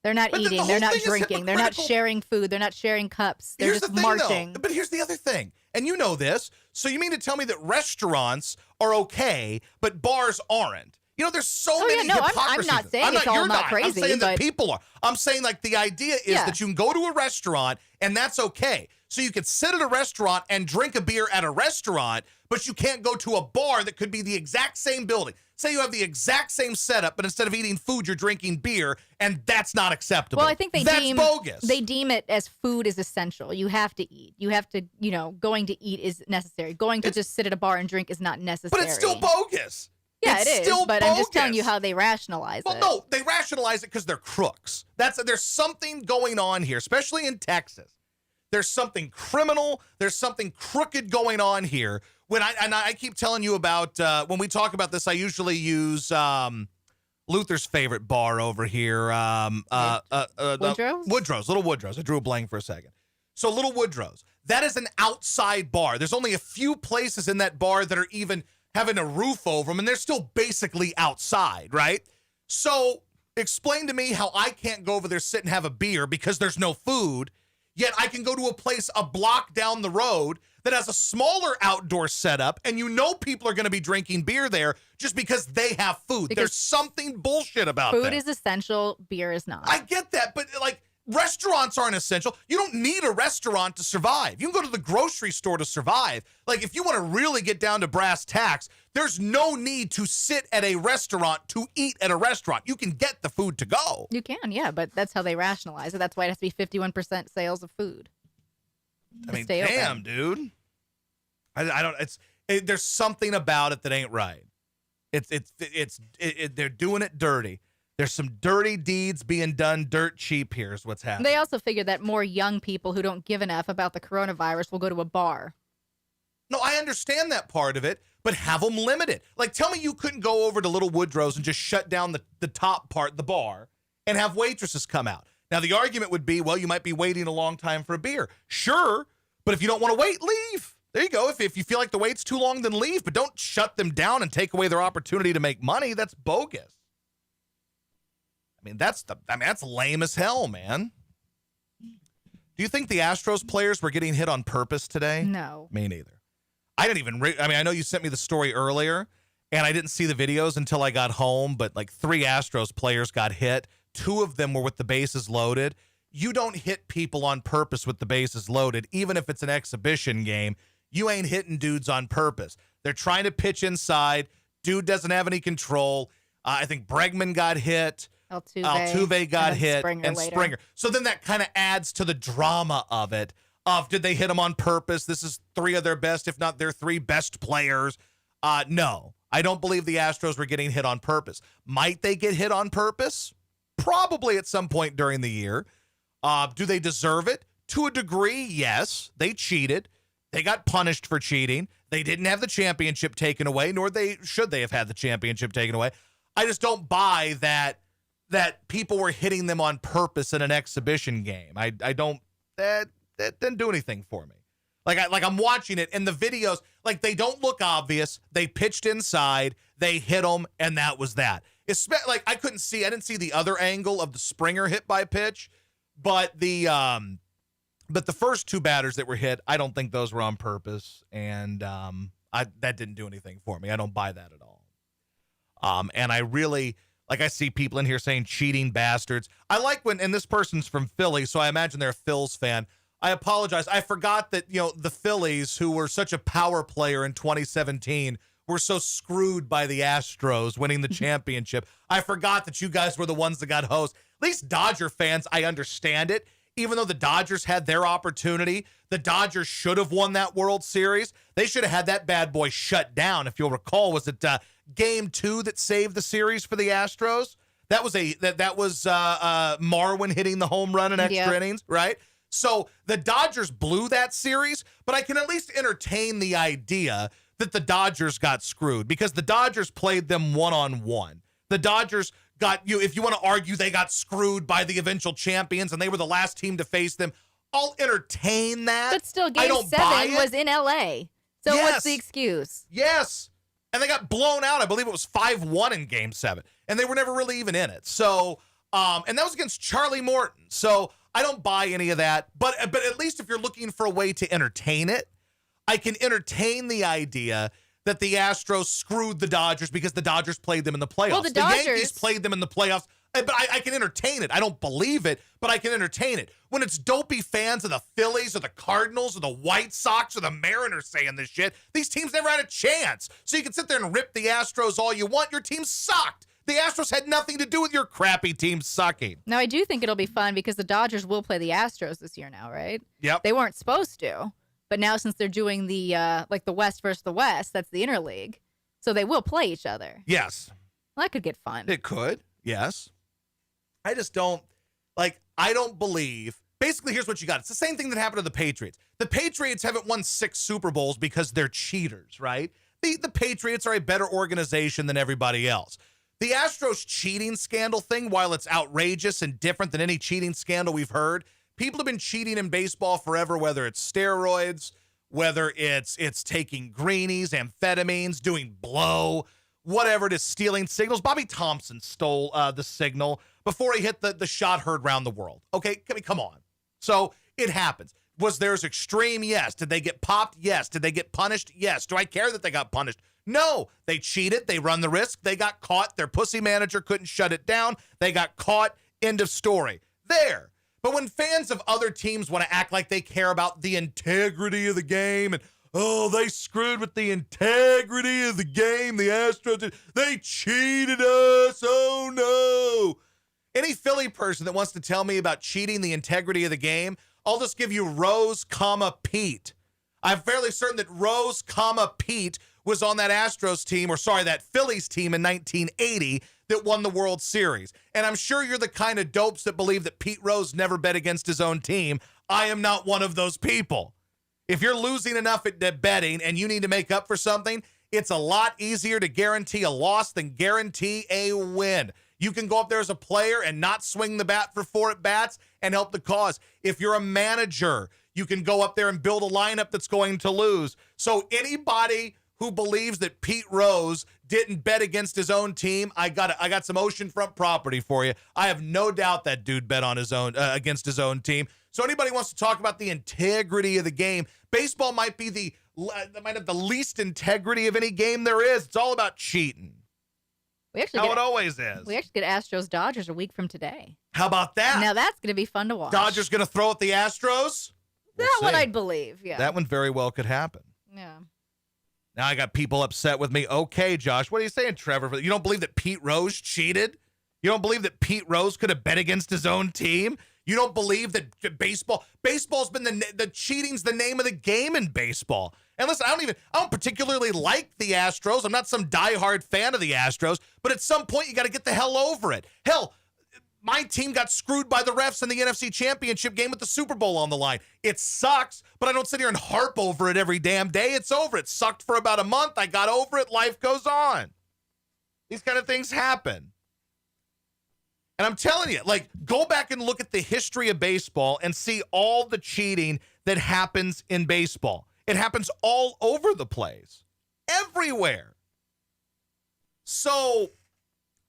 They're not But the eating. whole They're not thing is drinking. They're not hypocritical. sharing food. They're not sharing cups. They're Here's just the thing, marching. though. But here's the other thing, and you know this. So you mean to tell me that restaurants are okay, but bars aren't? You know, there's so Oh, yeah, many no, I'm hypocrisies. not saying it's all you're not crazy, I'm saying that but- people are. I'm saying, like, the idea is Yeah. that you can go to a restaurant, and that's okay. So you could sit at a restaurant and drink a beer at a restaurant, but you can't go to a bar that could be the exact same building. Say you have the exact same setup, but instead of eating food, you're drinking beer, and that's not acceptable. Well, I think that's bogus. They deem it as food is essential. You have to eat. You have to, going to eat is necessary. Going to just sit at a bar and drink is not necessary. But it's still bogus. Yeah, It's it is. still But I'm just telling you bogus. how they rationalize Well, it. no, they rationalize it because they're crooks. There's something going on here, especially in Texas. There's something criminal. There's something crooked going on here. When I keep telling you about when we talk about this, I usually use Luther's favorite bar over here. Woodrow's? Woodrow's, Little Woodrow's. I drew a blank for a second. So Little Woodrow's, that is an outside bar. There's only a few places in that bar that are even having a roof over them, and they're still basically outside, right? So explain to me how I can't go over there, sit and have a beer because there's no food, yet I can go to a place a block down the road that has a smaller outdoor setup, and you know people are going to be drinking beer there just because they have food. Because There's something bullshit about that. Food is essential. Beer is not. I get that, but like restaurants aren't essential. You don't need a restaurant to survive. You can go to the grocery store to survive. Like if you want to really get down to brass tacks, there's no need to sit at a restaurant to eat at a restaurant. You can get the food to go. You can, yeah, but that's how they rationalize it. That's why it has to be 51% sales of food. I mean, stay open. damn, dude. I don't. There's something about it that ain't right. They're doing it dirty. There's some dirty deeds being done dirt cheap here is what's happening. They also figure that more young people who don't give enough about the coronavirus will go to a bar. No, I understand that part of it, but have them limited. Like, tell me you couldn't go over to Little Woodrow's and just shut down the top part, the bar, and have waitresses come out. Now, the argument would be, well, you might be waiting a long time for a beer. Sure, but if you don't want to wait, leave. There you go. If you feel like the wait's too long, then leave, but don't shut them down and take away their opportunity to make money. That's bogus. I mean, that's lame as hell, man. Do you think the Astros players were getting hit on purpose today? No. Me neither. I didn't even I know you sent me the story earlier, and I didn't see the videos until I got home, but like 3 Astros players got hit. 2 of them were with the bases loaded. You don't hit people on purpose with the bases loaded, even if it's an exhibition game. You ain't hitting dudes on purpose. They're trying to pitch inside. Dude doesn't have any control. I think Bregman got hit. Altuve got hit. Springer. So then that kind of adds to the drama of it. Did they hit him on purpose? This is 3 of their best, if not their 3 best players. No, I don't believe the Astros were getting hit on purpose. Might they get hit on purpose? Probably at some point during the year. Do they deserve it? To a degree, yes. They cheated. They got punished for cheating. They didn't have the championship taken away, nor should they have had the championship taken away. I just don't buy that people were hitting them on purpose in an exhibition game. I don't. That didn't do anything for me. Like I'm watching it, and the videos, like, they don't look obvious. They pitched inside, they hit them, and that was that. It's like I didn't see the other angle of the Springer hit by pitch, but the first 2 batters that were hit, I don't think those were on purpose, and that didn't do anything for me. I don't buy that at all. And I really, like, I see people in here saying cheating bastards. I like when, and this person's from Philly, so I imagine they're a Phils fan. I apologize. I forgot that, the Phillies, who were such a power player in 2017, were so screwed by the Astros winning the championship. I forgot that you guys were the ones that got hosed. At least Dodger fans, I understand it. Even though the Dodgers had their opportunity, the Dodgers should have won that World Series. They should have had that bad boy shut down. If you'll recall, was it Game 2 that saved the series for the Astros? That was Marwin hitting the home run in extra innings, right? So the Dodgers blew that series, but I can at least entertain the idea that the Dodgers got screwed because the Dodgers played them one-on-one. The Dodgers if you want to argue they got screwed by the eventual champions and they were the last team to face them, I'll entertain that. But still, Game 7 was in L.A., so yes. What's the excuse? Yes. And they got blown out. I believe it was 5-1 in Game 7. And they were never really even in it. So, and that was against Charlie Morton. So I don't buy any of that. But at least if you're looking for a way to entertain it, I can entertain the idea that the Astros screwed the Dodgers because the Dodgers played them in the playoffs. Well, the Yankees played them in the playoffs. But I can entertain it. I don't believe it, but I can entertain it. When it's dopey fans of the Phillies or the Cardinals or the White Sox or the Mariners saying this shit, these teams never had a chance. So you can sit there and rip the Astros all you want. Your team sucked. The Astros had nothing to do with your crappy team sucking. Now, I do think it'll be fun because the Dodgers will play the Astros this year now, right? Yep. They weren't supposed to, but now since they're doing the the West versus the West, that's the interleague, so they will play each other. Yes. Well, that could get fun. It could, yes. I just don't, I don't believe. Basically, here's what you got. It's the same thing that happened to the Patriots. The Patriots haven't won 6 Super Bowls because they're cheaters, right? The Patriots are a better organization than everybody else. The Astros cheating scandal thing, while it's outrageous and different than any cheating scandal we've heard, people have been cheating in baseball forever, whether it's steroids, whether it's taking greenies, amphetamines, doing blow, whatever it is, stealing signals. Bobby Thompson stole the signal before he hit the shot heard around the world. Okay, come on. So it happens. Was theirs extreme? Yes. Did they get popped? Yes. Did they get punished? Yes. Do I care that they got punished? No. They cheated. They run the risk. They got caught. Their pussy manager couldn't shut it down. They got caught. End of story. There. But when fans of other teams want to act like they care about the integrity of the game and, oh, they screwed with the integrity of the game, the Astros, they cheated us, oh no. Any Philly person that wants to tell me about cheating the integrity of the game, I'll just give you Rose, Pete. I'm fairly certain that Rose, Pete was on that that Phillies team in 1980 that won the World Series. And I'm sure you're the kind of dopes that believe that Pete Rose never bet against his own team. I am not one of those people. If you're losing enough at betting and you need to make up for something, it's a lot easier to guarantee a loss than guarantee a win. You can go up there as a player and not swing the bat for 4 at-bats and help the cause. If you're a manager, you can go up there and build a lineup that's going to lose. So anybody who believes that Pete Rose didn't bet against his own team, I got some oceanfront property for you. I have no doubt that dude bet on his own against his own team. So anybody wants to talk about the integrity of the game, baseball might be the that might have the least integrity of any game there is. It's all about cheating. We actually How get, it always is. we actually get Astros Dodgers a week from today. How about that? Now that's going to be fun to watch. Dodgers going to throw at the Astros? That one see. I'd believe. Yeah. That one very well could happen. Yeah. Now I got people upset with me. Okay, Josh, what are you saying, Trevor? You don't believe that Pete Rose cheated? You don't believe that Pete Rose could have bet against his own team? You don't believe that baseball's been the cheating's the name of the game in baseball. And listen, I don't particularly like the Astros. I'm not some diehard fan of the Astros, but at some point you got to get the hell over it. Hell, my team got screwed by the refs in the NFC Championship game with the Super Bowl on the line. It sucks, but I don't sit here and harp over it every damn day. It's over. It sucked for about a month. I got over it. Life goes on. These kind of things happen. And I'm telling you, like, go back and look at the history of baseball and see all the cheating that happens in baseball. It happens all over the place, everywhere. So,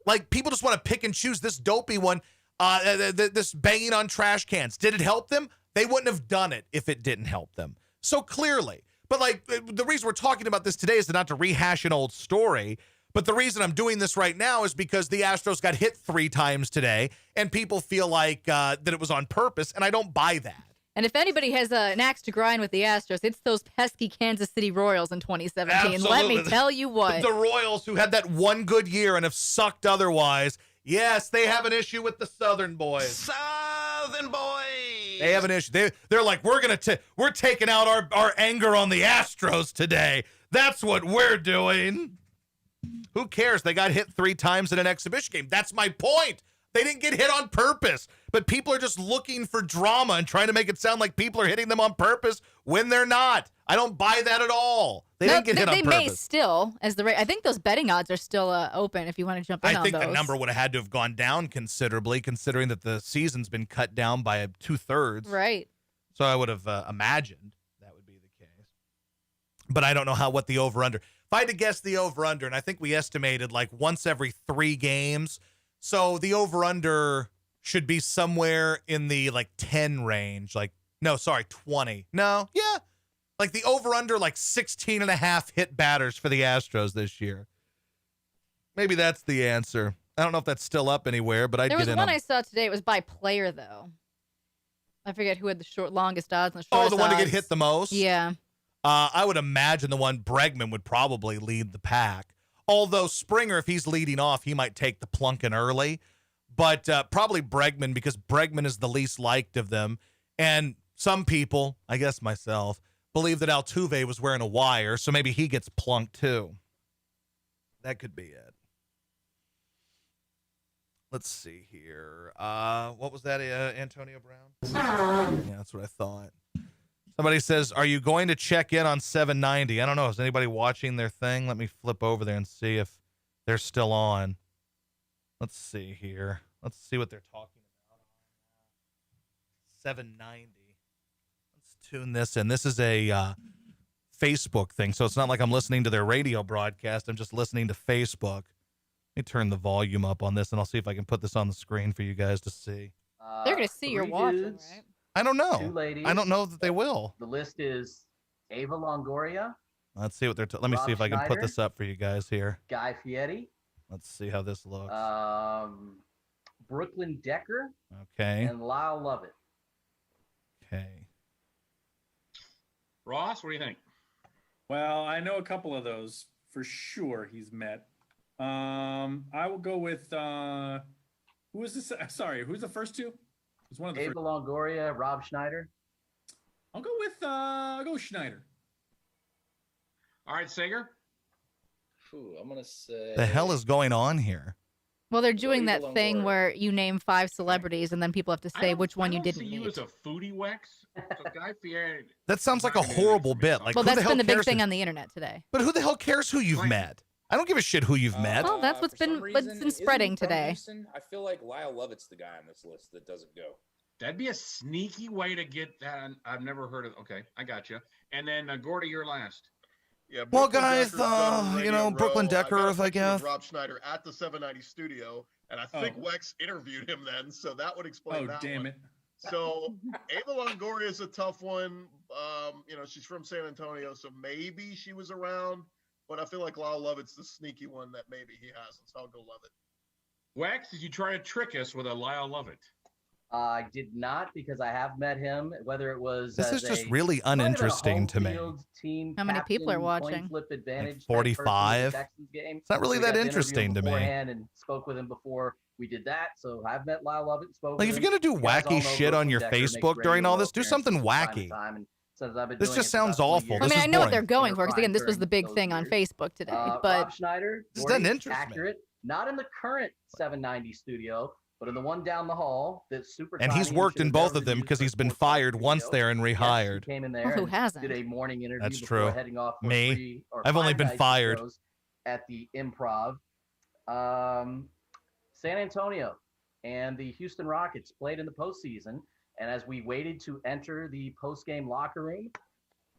like, people just want to pick and choose this dopey one, this banging on trash cans. Did it help them? They wouldn't have done it if it didn't help them. So clearly. But, like, the reason we're talking about this today is not to rehash an old story. But the reason I'm doing this right now is because the Astros got hit 3 times today, and people feel like that it was on purpose, and I don't buy that. And if anybody has an axe to grind with the Astros, it's those pesky Kansas City Royals in 2017. Absolutely. Let me tell you what. The Royals, who had that one good year and have sucked otherwise, yes, they have an issue with the Southern boys. Southern boys. They have an issue. They're like, we're taking out our anger on the Astros today. That's what we're doing. Who cares? They got hit 3 times in an exhibition game. That's my point. They didn't get hit on purpose, but people are just looking for drama and trying to make it sound like people are hitting them on purpose when they're not. I don't buy that at all. They didn't get hit on purpose. They may still, I think those betting odds are still open if you want to jump in on those. I think the number would have had to have gone down considerably, considering that the season's been cut down by 2/3. Right. So I would have imagined that would be the case. But I don't know what the over-under. If I had to guess the over-under, and I think we estimated like once every 3 games, so the over-under should be somewhere in the like 10 range. 20. No, yeah. Like the over-under, like 16 and a half hit batters for the Astros this year. Maybe that's the answer. I don't know if that's still up anywhere, but I'd get in. There was one I saw today. It was by player, though. I forget who had the longest odds and the shortest odds. Oh, the one to get hit the most? Yeah. I would imagine the one Bregman would probably lead the pack. Although Springer, if he's leading off, he might take the plunking early. But probably Bregman, because Bregman is the least liked of them. And some people, I guess myself, believe that Altuve was wearing a wire, so maybe he gets plunked too. That could be it. Let's see here. What was that, Antonio Brown? Yeah, that's what I thought. Somebody says, are you going to check in on 790? I don't know. Is anybody watching their thing? Let me flip over there and see if they're still on. Let's see here. Let's see what they're talking about. 790. Let's tune this in. This is a Facebook thing, so it's not like I'm listening to their radio broadcast. I'm just listening to Facebook. Let me turn the volume up on this, and I'll see if I can put this on the screen for you guys to see. They're going to see you're watching, dudes, right? I don't know. 2 ladies. I don't know that they will. The list is Ava Longoria, Let's see what they're. Let me Rob see if I can put Schneider. this up for you guys here. Guy Fieri, Let's see how this looks. Brooklyn Decker, Okay. and Lyle Lovett. Okay. Ross, what do you think? Well, I know a couple of those for sure he's met. I will go with who was this? Sorry, who's the first 2? It's one of the Ava first. Longoria, Rob Schneider. I'll go with Schneider. All right, Sager. I'm gonna say. The hell is going on here? Well, they're doing Ava that thing Longoria. where you name 5 celebrities and then people have to say which one you didn't see you meet. as a foodie, Wex. So Guy Fieri. That sounds like a horrible bit. Like, Well, who that's the been hell the big cares thing who- on the internet today. But who the hell cares who you've Right. met? I don't give a shit who you've met. Well, that's what's for some been reason, spreading isn't he from today. Houston? I feel like Lyle Lovett's the guy on this list that doesn't go. That'd be a sneaky way to get that. I've never heard of. Okay, I got you. And then Gordy, you're last. Yeah, Well, Brooklyn guys, Decker's done you Radio know, Brooklyn Row. Decker, I got a if I picture guess. with Rob Schneider at the 790 studio, and I think Oh. Wex interviewed him then, so that would explain Oh, that damn one. it. So Ava Longoria is a tough one. She's from San Antonio, so maybe she was around. But I feel like Lyle Lovett's the sneaky one that maybe he hasn't. So I'll go Lovett. Wax, did you try to trick us with a Lyle Lovett? I did not, because I have met him. Whether it was This as is just a really uninteresting home to me. field team How many people are captain, watching? coin flip advantage Like 45? type person in the Texans game. It's not really We that got to interview interesting him to me. beforehand and spoke with him before we did that. So I've met Lyle Lovett, spoke Like, with if him. you're gonna do You guys all wacky know shit on Brooklyn your Decker makes Facebook during radio all this, do appearances something from time to wacky. time, and since I've been This doing just it for about sounds 20 awful. years, This I mean, is I know what boring. they're going for, because Prime again, this was the big during thing on those Facebook today. Rob But Schneider, This doesn't Gordy, interest me. accurate, not in the current 790 studio, but in the one down the hall that's super. And tiny he's and worked should in have both never of them been because used he's for been sports talk fired once studio. there and Yes, rehired. he came in Well, there who and hasn't? did a morning interview That's before true. heading off for Me. 3 or I've only 5 been night fired. shows at the Improv. San Antonio and the Houston Rockets played in the postseason, and as we waited to enter the post-game locker room,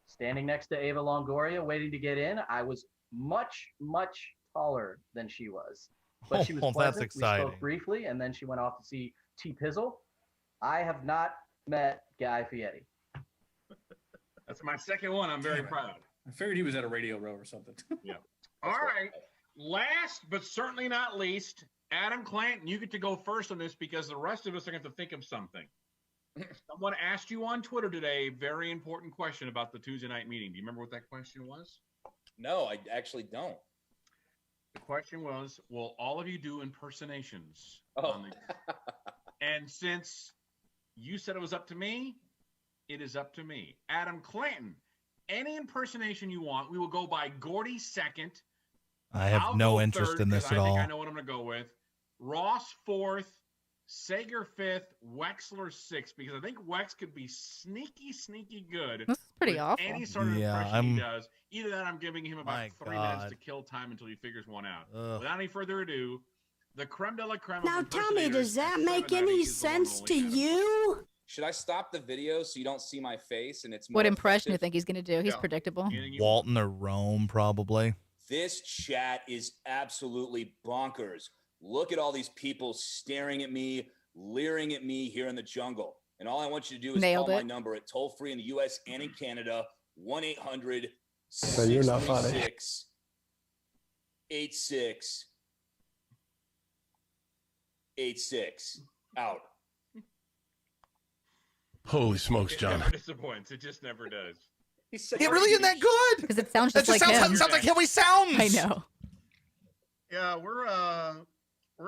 standing next to Ava Longoria, waiting to get in, I was much, much taller than she was. But she was Oh, pleasant. that's We exciting. spoke briefly, and then she went off to see T. Pizzle. I have not met Guy Fieri. That's my second one. I'm very Damn it. proud. I figured he was at a radio row or something. All right. Last but certainly not least, Adam Clanton, you get to go first on this because the rest of us are going to have to think of something. Someone asked you on Twitter today a very important question about the Tuesday night meeting. Do you remember what that question was? No, I actually don't. The question was, will all of you do impersonations? Oh. And since you said it was up to me, it is up to me. Adam Clanton, any impersonation you want. We will go by Gordy second. I have I'll no go interest third in this 'cause at I think all. I know what I'm going to go with. Ross fourth, Sager fifth, Wexler sixth, because I think Wex could be sneaky good. this is pretty with awful. Any sort of Yeah, impression he I'm- does. Either that, I'm giving him about My 3 minutes God. to kill time until he figures one out. Ugh. Without any further ado, the creme de la creme. Now of tell me, impersonators does that at make 790 any is the one and sense only to Adam Clanton. you? Should I stop the video so you don't see my face and it's more What impression do you effective? think he's going to do? He's Yeah. predictable. Anything you Walton or Rome, probably. This chat is absolutely bonkers. Look at all these people staring at me, leering at me here in the jungle. And all I want you to do is Nailed call my it. number at toll free in the US and in Canada, 1-800 you're not funny. 636 8686. Out. Holy smokes, It John. never disappoints. It just never does. He said, It really isn't that good. Because it sounds That just just like him. sounds like how he sounds. I know. Yeah, we're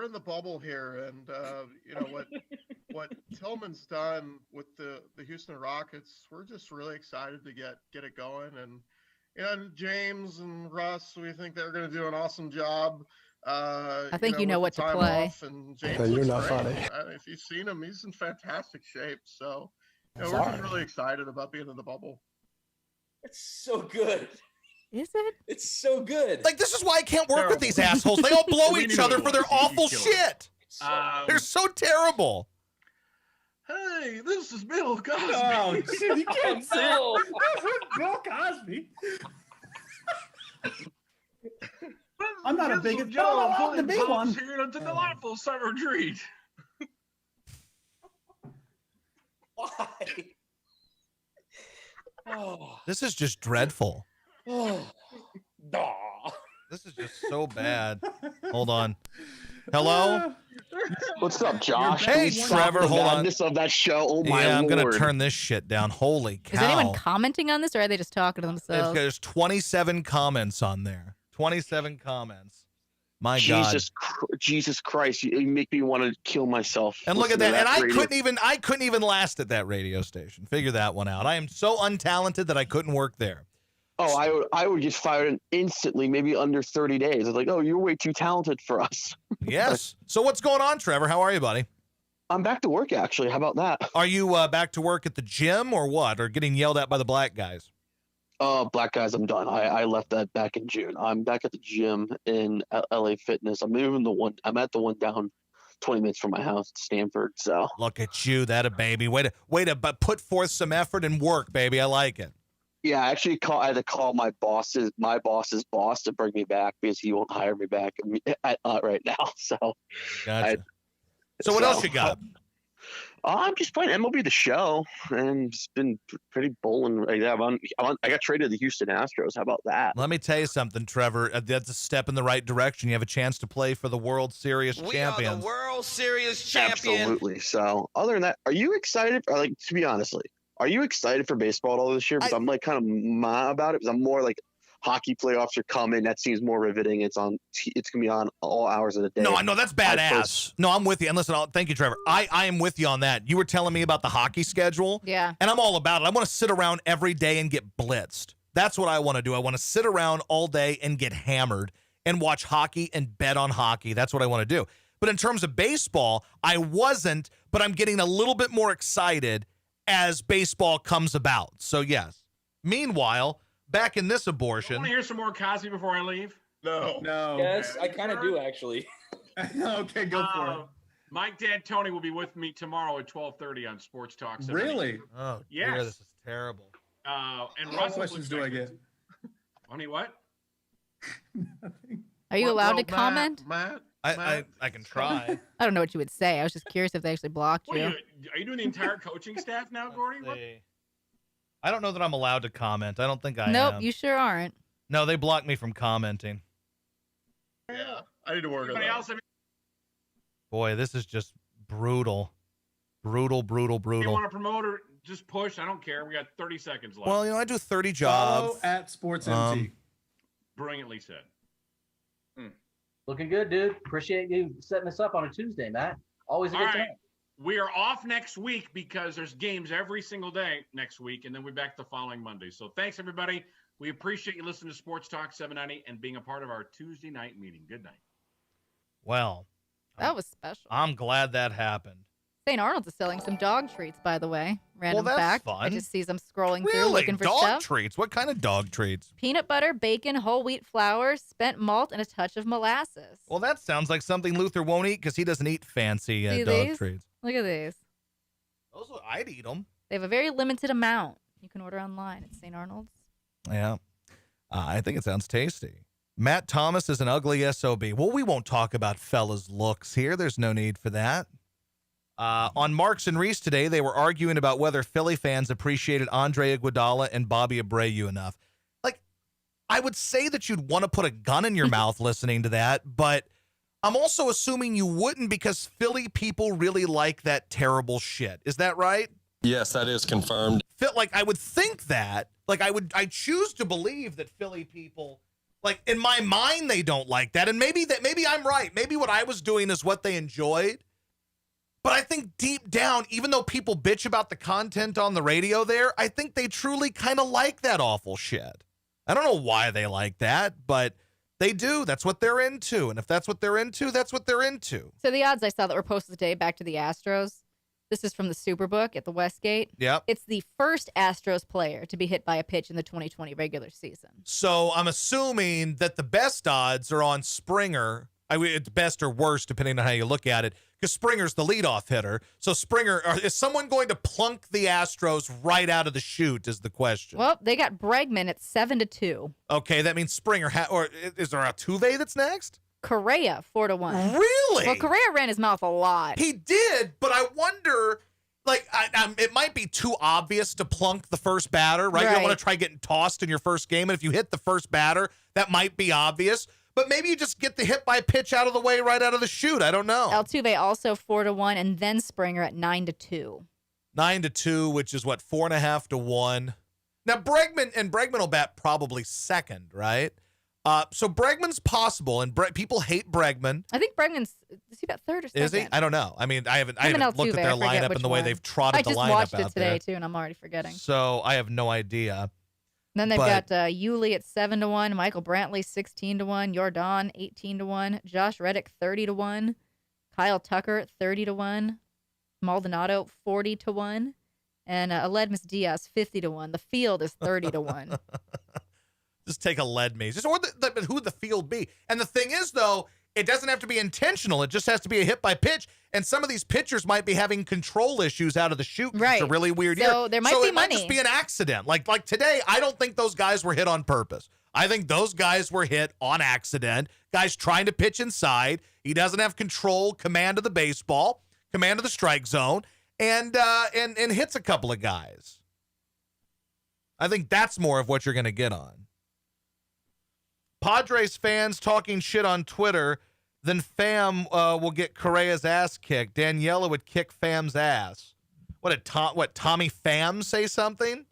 in the bubble here, and what Tillman's done with the Houston Rockets, we're just really excited to get it going, and James and Russ, we think they're going to do an awesome job. I think you know with what the to time play. off, and James Okay, you're looks not great. funny. If you've seen him, he's in fantastic shape. So we're Sorry. just really excited about being in the bubble. It's so good. Is it? It's so good. Like, this is why I can't work with these assholes. They all blow We each knew other it for their was. You awful killed it. shit. They're so terrible. Hey, this is Bill Cosby. Oh, shit, you can't say no. Bill Cosby. I'm not a bigot, but I'm allowed to be one. Here at the delightful summer treat. Why? Oh. This is just dreadful. Oh. Daw. This is just so bad. Hold on. Hello? What's up, Josh? Hey, Can we stop Trevor, the hold on. madness of that show. Oh my Yeah, I'm going lord. to turn this shit down. Holy cow. Is anyone commenting on this, or are they just talking to themselves? There's 27 comments on there. 27 comments. My God. Jesus Christ! You make me want to kill myself. And look at listening that. to And radio. I couldn't even last at that radio station. Figure that one out. I am so untalented that I couldn't work there. Oh, I would get fired instantly, maybe under 30 days. It's like, oh, you're way too talented for us. Yes. So what's going on, Trevor? How are you, buddy? I'm back to work, actually. How about that? Are you back to work at the gym or what? Or getting yelled at by the black guys? Black guys, I'm done. I left that back in June. I'm back at the gym in LA Fitness. I'm at the one down 20 minutes from my house at Stanford. So Look at you, that a baby. Way to put forth some effort and work, baby. I like it. yeah, I actually I had to call my boss's boss to bring me back because he won't hire me back right now. So Gotcha. So what else you got? I'm just playing MLB The Show, and it's been pretty bowling. I got traded to the Houston Astros. How about that? Let me tell you something, Trevor. That's a step in the right direction. You have a chance to play for the World Series champions. We are the World Series champion. Absolutely. So, other than that, are you excited? Or like, to be honestly, are you excited for baseball at all this year? Because I'm like kind of meh about it. Because I'm more like hockey playoffs are coming. That seems more riveting. It's gonna be on all hours of the day. No, I know that's badass. No, I'm with you. And listen, thank you, Trevor. I am with you on that. You were telling me about the hockey schedule. Yeah. And I'm all about it. I want to sit around every day and get blitzed. That's what I want to do. I want to sit around all day and get hammered and watch hockey and bet on hockey. That's what I want to do. But in terms of baseball, I wasn't, but I'm getting a little bit more excited as baseball comes about. So, yes. Meanwhile, back in this abortion. Want to hear some more Cosby before I leave? No. Yes, I kind of do, actually. Okay, go for it. Mike D'Antoni will be with me tomorrow at 12:30 on Sports Talk. Really? Oh, yes. dear, this is terrible. And What questions do I get? Honey, what? Are you allowed to comment? Matt? I can try. I don't know what you would say. I was just curious if they actually blocked What you. are you doing the entire coaching staff now, Gordy? What? I don't know that I'm allowed to comment. I don't think I Nope, am. you sure aren't. No, they blocked me from commenting. Yeah, I need to work on Anybody that. else? Boy, this is just brutal. Brutal. You want to promote or just push? I don't care. We got 30 seconds left. Well, I do 30 jobs. Follow at SportsMT. Brilliantly said. Looking good, dude. Appreciate you setting us up on a Tuesday, Matt. Always a All good right. time. We are off next week because there's games every single day next week, and then we're back the following Monday. So thanks, everybody. We appreciate you listening to Sports Talk 790 and being a part of our Tuesday night meeting. Good night. Well, That was special. I'm glad that happened. St. Arnold's is selling some dog treats, by the way. Random that's fact. fun. I just see them scrolling through Really? looking for Dog stuff. treats? What kind of dog treats? Peanut butter, bacon, whole wheat flour, spent malt, and a touch of molasses. Well, that sounds like something Luther won't eat because he doesn't eat fancy See dog these? treats. Look at these. I'd eat them. They have a very limited amount. You can order online at St. Arnold's. Yeah. I think it sounds tasty. Matt Thomas is an ugly SOB. Well, we won't talk about fellas' looks here. There's no need for that. On Marks and Reese today, they were arguing about whether Philly fans appreciated Andre Iguodala and Bobby Abreu enough. Like, I would say that you'd want to put a gun in your mouth listening to that, but I'm also assuming you wouldn't because Philly people really like that terrible shit. Is that right? Yes, that is confirmed. Like, I would think that. Like, I choose to believe that Philly people, like, in my mind, they don't like that. And maybe I'm right. Maybe what I was doing is what they enjoyed. But I think deep down, even though people bitch about the content on the radio there, I think they truly kind of like that awful shit. I don't know why they like that, but they do. That's what they're into. And if that's what they're into, that's what they're into. So the odds I saw that were posted today back to the Astros. This is from the Superbook at the Westgate. Yep. It's the first Astros player to be hit by a pitch in the 2020 regular season. So I'm assuming that the best odds are on Springer. I mean, it's best or worst, depending on how you look at it, because Springer's the leadoff hitter. So Springer, is someone going to plunk the Astros right out of the chute is the question. Well, they got Bregman at 7-2. Okay, that means Springer, or is there Altuve that's next? Correa 4-1. Really? Well, Correa ran his mouth a lot. He did, but I wonder, like, it might be too obvious to plunk the first batter, right? You don't want to try getting tossed in your first game, and if you hit the first batter, that might be obvious. But maybe you just get the hit by pitch out of the way right out of the chute. I don't know. Altuve also 4-1, and then Springer at 9-2. 9-2, which is what, 4.5 to 1. Now Bregman will bat probably second, right? So Bregman's possible, and people hate Bregman. I think Bregman's is he about third or second? Is he? I don't know. I mean, I haven't looked at Altuve, their I forget lineup which and the way one. they've trotted the lineup out there. I just watched it today too, and I'm already forgetting. So I have no idea. Then they've got Yuli at 7-1, Michael Brantley 16-1, Jordan 18-1, Josh Reddick 30-1, Kyle Tucker 30-1, Maldonado 40-1, and Aledmus Diaz 50-1. The field is 30-1. Just take a lead me. Just or who the field be. And the thing is, though, it doesn't have to be intentional. It just has to be a hit by pitch. And some of these pitchers might be having control issues out of the chute. Right. It's a really weird year. So there might be it might just money. be an accident. Like today, I don't think those guys were hit on purpose. I think those guys were hit on accident. Guys trying to pitch inside. He doesn't have control, command of the baseball, command of the strike zone. and hits a couple of guys. I think that's more of what you're going to get on. Padres fans talking shit on Twitter, then Fam will get Correa's ass kicked. Daniela would kick Fam's ass. What did Tommy Pham say something?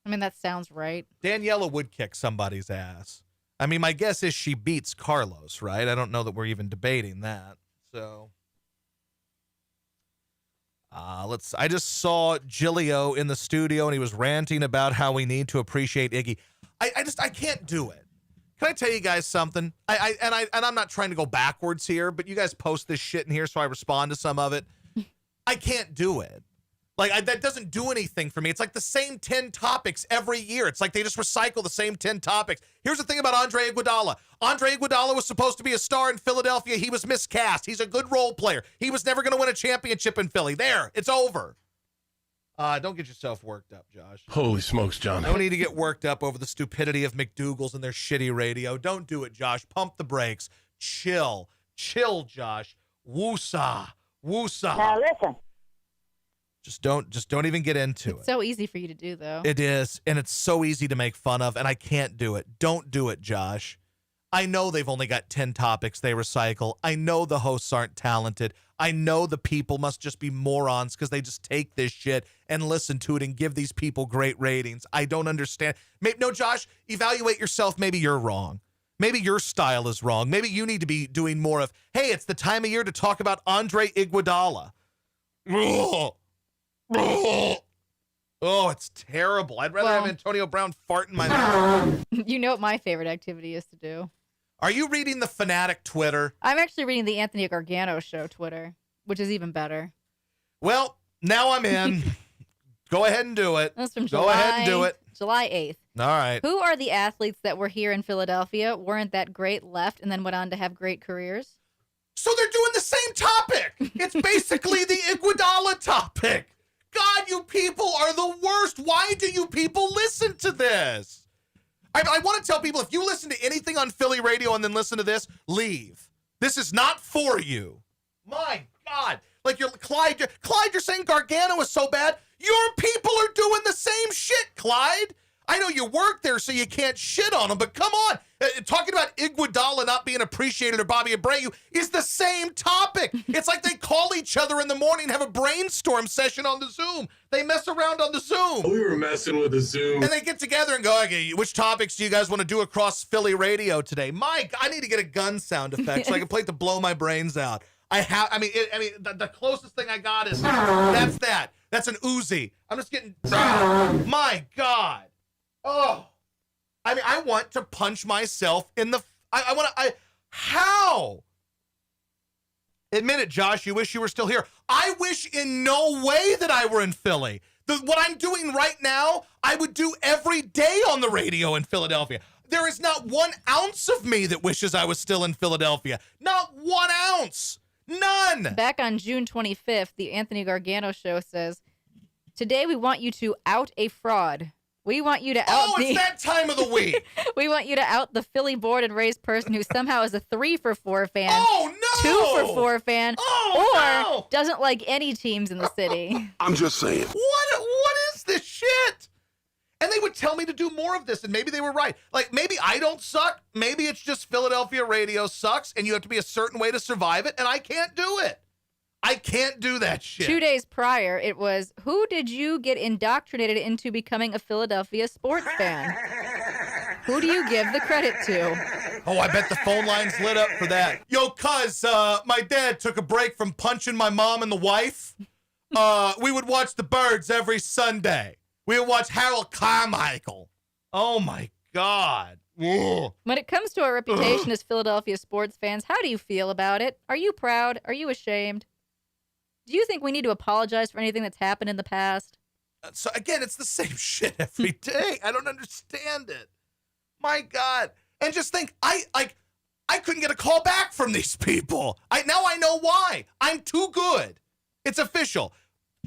I mean, that sounds right. Daniela would kick somebody's ass. I mean, my guess is she beats Carlos, right? I don't know that we're even debating that. So, I just saw Gilio in the studio, and he was ranting about how we need to appreciate Iggy. I can't do it. Can I tell you guys something? I'm not trying to go backwards here, but you guys post this shit in here, so I respond to some of it. I can't do it. Like, that doesn't do anything for me. It's like the same 10 topics every year. It's like they just recycle the same 10 topics. Here's the thing about Andre Iguodala. Andre Iguodala was supposed to be a star in Philadelphia. He was miscast. He's a good role player. He was never going to win a championship in Philly. There, it's over. Don't get yourself worked up, Josh. Holy smokes, John. No need to get worked up over the stupidity of McDougal's and their shitty radio. Don't do it, Josh. Pump the brakes. Chill. Chill, Josh. Woosah. Woosah. Now listen. Just don't even get into it. It's so easy for you to do, though. It is, and it's so easy to make fun of, and I can't do it. Don't do it, Josh. I know they've only got 10 topics they recycle. I know the hosts aren't talented. I know the people must just be morons because they just take this shit and listen to it and give these people great ratings. I don't understand. No, Josh, evaluate yourself. Maybe you're wrong. Maybe your style is wrong. Maybe you need to be doing more of, hey, it's the time of year to talk about Andre Iguodala. Oh, it's terrible. I'd rather have Antonio Brown fart in my mouth. You know what my favorite activity is to do? Are you reading the Fanatic Twitter? I'm actually reading the Anthony Gargano Show Twitter, which is even better. Well, now I'm in. Go ahead and do it. That's from Go ahead and do it. July 8th. All right. Who are the athletes that were here in Philadelphia, weren't that great, left, and then went on to have great careers? So they're doing the same topic. It's basically the Iguodala topic. God, you people are the worst. Why do you people listen to this? I want to tell people, if you listen to anything on Philly radio and then listen to this, leave. This is not for you. My God. Like you're Clyde, you're saying Gargano is so bad. Your people are doing the same shit, Clyde. I know you work there, so you can't shit on them, but come on. Talking about Iguodala not being appreciated or Bobby Abreu is the same topic. It's like they call each other in the morning and have a brainstorm session on the Zoom. They mess around on the Zoom. We were messing with the Zoom. And they get together and go, okay, which topics do you guys want to do across Philly radio today? Mike, I need to get a gun sound effect so I can play it to blow my brains out. The closest thing I got is that's that. That's an Uzi. I'm just getting, my God. Oh, I want to punch myself in the, how? Admit it, Josh, you wish you were still here. I wish in no way that I were in Philly. What I'm doing right now, I would do every day on the radio in Philadelphia. There is not 1 ounce of me that wishes I was still in Philadelphia. Not 1 ounce. None. Back on June 25th, the Anthony Gargano Show says, today we want you to out a fraud. We want you to out it's that time of the week. We want you to out the Philly born and raised person who somehow is a 3-for-4 fan. Oh, no! 2-for-4 fan. Or doesn't like any teams in the city. I'm just saying. What is this shit? And they would tell me to do more of this, and maybe they were right. Like, maybe I don't suck. Maybe it's just Philadelphia radio sucks, and you have to be a certain way to survive it, and I can't do it. I can't do that shit. 2 days prior, it was, who did you get indoctrinated into becoming a Philadelphia sports fan? Who do you give the credit to? Oh, I bet the phone line's lit up for that. Yo, cuz, my dad took a break from punching my mom and the wife. We would watch the Birds every Sunday. We would watch Harold Carmichael. Oh, my God. Ugh. When it comes to our reputation as Philadelphia sports fans, how do you feel about it? Are you proud? Are you ashamed? Do you think we need to apologize for anything that's happened in the past? So again, it's the same shit every day. I don't understand it. My God. And just think, I couldn't get a call back from these people. Now I know why. I'm too good. It's official.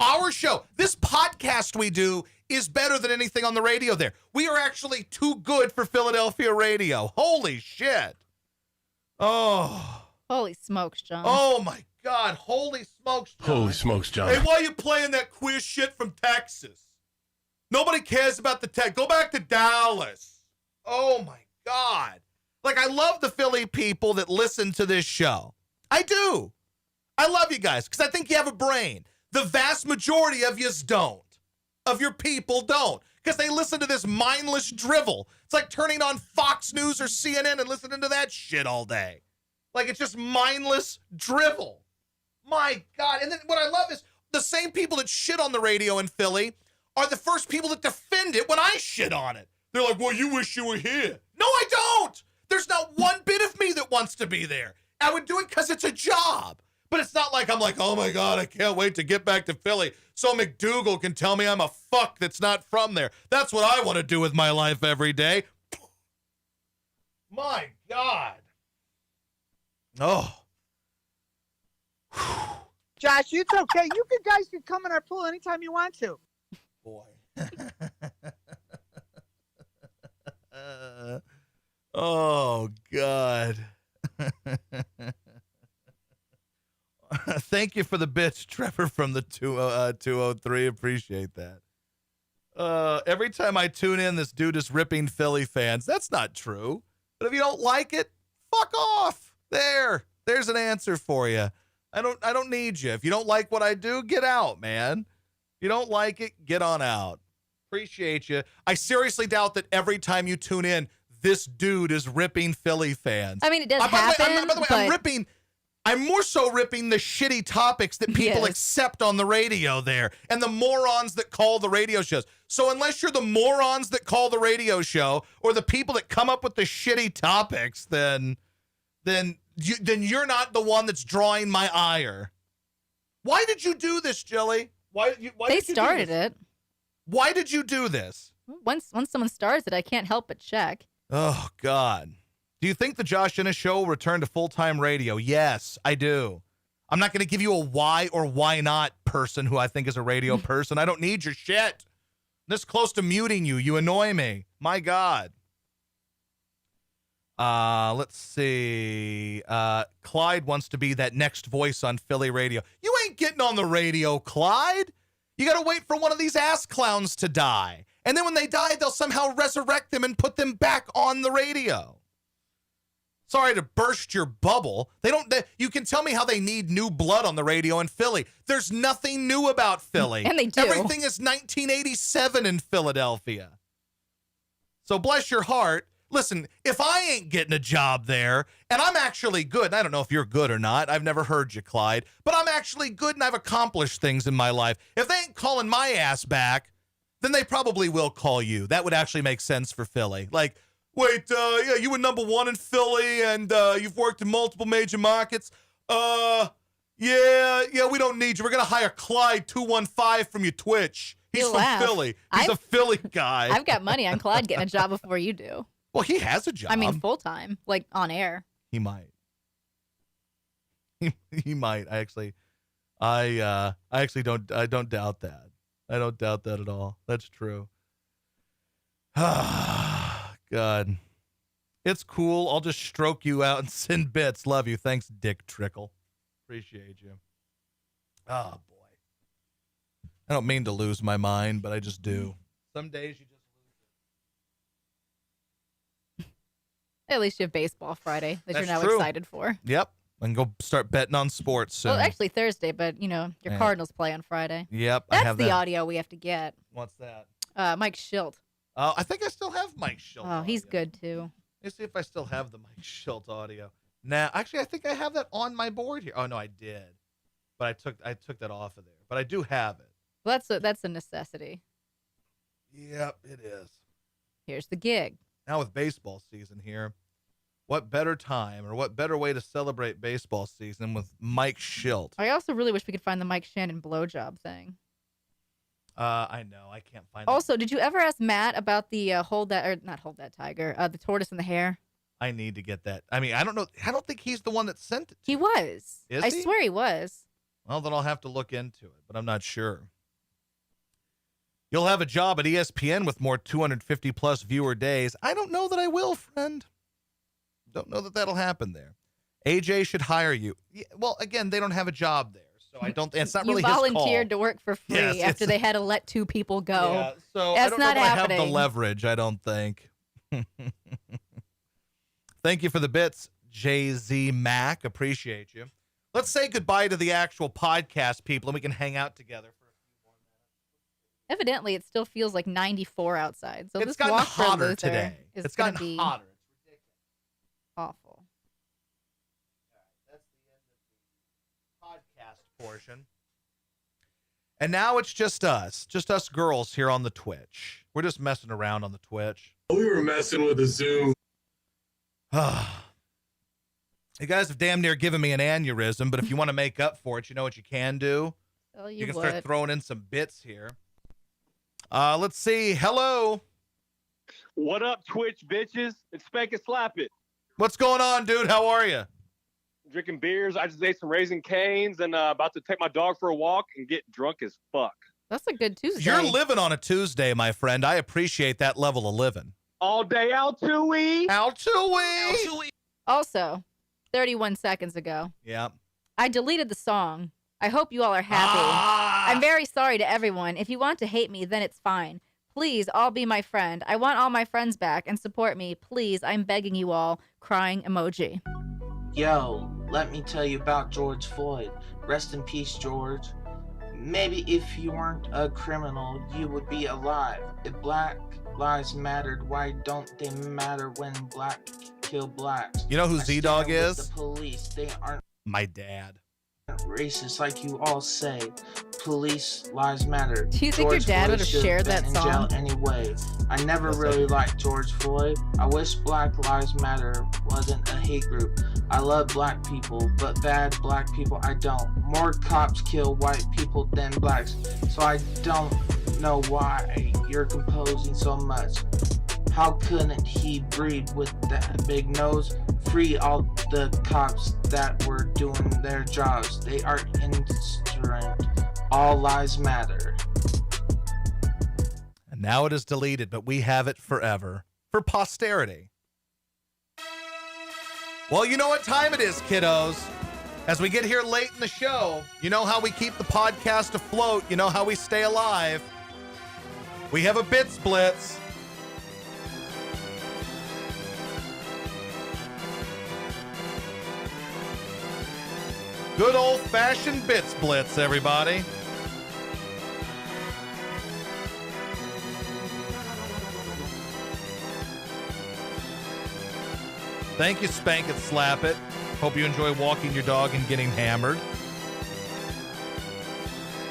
Our show, this podcast we do is better than anything on the radio there. We are actually too good for Philadelphia radio. Holy shit. Oh. Holy smokes, John. Oh, my God. Holy smokes, John. Holy smokes, John. Hey, why are you playing that quiz shit from Texas? Nobody cares about the tech. Go back to Dallas. Oh, my God. Like, I love the Philly people that listen to this show. I do. I love you guys because I think you have a brain. The vast majority of yous don't. Of your people don't. Because they listen to this mindless drivel. It's like turning on Fox News or CNN and listening to that shit all day. Like, it's just mindless drivel. My God. And then what I love is the same people that shit on the radio in Philly are the first people that defend it when I shit on it. They're like, well, you wish you were here. No, I don't. There's not one bit of me that wants to be there. I would do it because it's a job. But it's not like I'm like, oh, my God, I can't wait to get back to Philly so McDougal can tell me I'm a fuck that's not from there. That's what I want to do with my life every day. My God. Oh. Josh, it's okay. You guys can come in our pool anytime you want to. Boy. Oh, God. Thank you for the bits, Trevor, from the 203. Appreciate that. Every time I tune in, this dude is ripping Philly fans. That's not true. But if you don't like it, fuck off. There's an answer for you. I don't need you. If you don't like what I do, get out, man. If you don't like it, get on out. Appreciate you. I seriously doubt that every time you tune in, this dude is ripping Philly fans. I mean, it does happen. By the way, I'm more so ripping the shitty topics that people accept on the radio there and the morons that call the radio shows. So unless you're the morons that call the radio show or the people that come up with the shitty topics, then you're not the one that's drawing my ire. Why did you do this, Jilly? Why they started it. Why did you do this? Once someone starts it, I can't help but check. Oh, God. Do you think the Josh Innes Show will return to full-time radio? Yes, I do. I'm not going to give you a why or why not person who I think is a radio person. I don't need your shit. This close to muting you. You annoy me. My God. Let's see. Clyde wants to be that next voice on Philly radio. You ain't getting on the radio, Clyde. You got to wait for one of these ass clowns to die. And then when they die, they'll somehow resurrect them and put them back on the radio. Sorry to burst your bubble. You can tell me how they need new blood on the radio in Philly. There's nothing new about Philly. And they do. Everything is 1987 in Philadelphia. So bless your heart. Listen, if I ain't getting a job there, and I'm actually good, and I don't know if you're good or not, I've never heard you, Clyde, but I'm actually good and I've accomplished things in my life. If they ain't calling my ass back, then they probably will call you. That would actually make sense for Philly. Like, wait, yeah, you were number one in Philly, and you've worked in multiple major markets. Yeah, we don't need you. We're going to hire Clyde 215 from your Twitch. He's You'll from laugh. Philly. He's a Philly guy. I've got money on Clyde getting a job before you do. Well, he has a job. I mean, full-time, like on air. He might. He might. I actually don't doubt that. I don't doubt that at all. That's true. God. It's cool. I'll just stroke you out and send bits. Love you. Thanks, Dick Trickle. Appreciate you. Oh, boy. I don't mean to lose my mind, but I just do. Some days you just At least you have baseball Friday that That's you're now true. excited for. Yep. And go start betting on sports soon. Well, actually Thursday, but your Yeah. Cardinals play on Friday. Yep. I That's have the that. audio we have to get. What's that? Mike Schilt. I think I still have Mike Schilt. Oh, he's good too. Let's see if I still have the Mike Schilt audio. Now, actually, I think I have that on my board here. Oh no, I did, but I took that off of there. But I do have it. Well, that's a necessity. Yep, it is. Here's the gig. Now with baseball season here, what better time or what better way to celebrate baseball season with Mike Schilt? I also really wish we could find the Mike Shannon blowjob thing. I know I can't find. Also, did you ever ask Matt about the not hold that tiger, the tortoise and the hare? I need to get that. I mean, I don't know. I don't think he's the one that sent it. He was. Is I he? swear he was. Well, then I'll have to look into it, but I'm not sure. You'll have a job at ESPN with more 250 plus viewer days. I don't know that I will, friend. Don't know that that'll happen there. AJ should hire you. Yeah, well, again, they don't have a job there, so I don't. It's not really You his call. volunteered to work for free Yes, after they had to let 2 people go. Yeah, so That's I don't not know that happening. I have the leverage. I don't think. Thank you for the bits, JZ Mac. Appreciate you. Let's say goodbye to the actual podcast people, and we can hang out together for a few more minutes. Evidently, it still feels like 94 outside. So It's this gotten walk for hotter Luther today. is It's gonna gotten be hotter. It's ridiculous. awful. That's the end of the podcast portion. And now it's just us girls here on the Twitch. We're just messing around on the Twitch. We were messing with the Zoom. You guys have damn near given me an aneurysm, but if you want to make up for it, you know what you can do? Well, You can start throwing in some bits here. Let's see. Hello. What up, Twitch bitches? It's Spank and Slap It. What's going on, dude? How are you? Drinking beers. I just ate some Raising Canes and about to take my dog for a walk and get drunk as fuck. That's a good Tuesday. You're living on a Tuesday, my friend. I appreciate that level of living. All day out Tui. Out Tui. Also, 31 seconds ago, Yeah. I deleted the song. I hope you all are happy. I'm very sorry to everyone. If you want to hate me, then it's fine. Please, all be my friend. I want all my friends back and support me. Please, I'm begging you all. Crying emoji. Yo, let me tell you about George Floyd. Rest in peace, George. Maybe if you weren't a criminal, you would be alive. If Black Lives mattered, why don't they matter when black kill blacks? You know who I stand ZDog with is? The police, they aren't My dad. racist like you all say. Police lives matter. Do you think your George dad Floyd would have should shared been that in song? jail anyway. I never Yes, I really do. liked George Floyd. I wish Black Lives Matter wasn't a hate group. I love black people, but bad black people I don't. More cops kill white people than blacks, so I don't know why you're composing so much. How couldn't he breed with that big nose? Free all the cops that were doing their jobs. They are instrument. All lives matter. And now it is deleted, but we have it forever. For posterity. Well, you know what time it is, kiddos. As we get here late in the show, you know how we keep the podcast afloat. You know how we stay alive. We have a Bits Blitz. Good old-fashioned Bits Blitz, everybody. Thank you, Spank It, Slap It. Hope you enjoy walking your dog and getting hammered.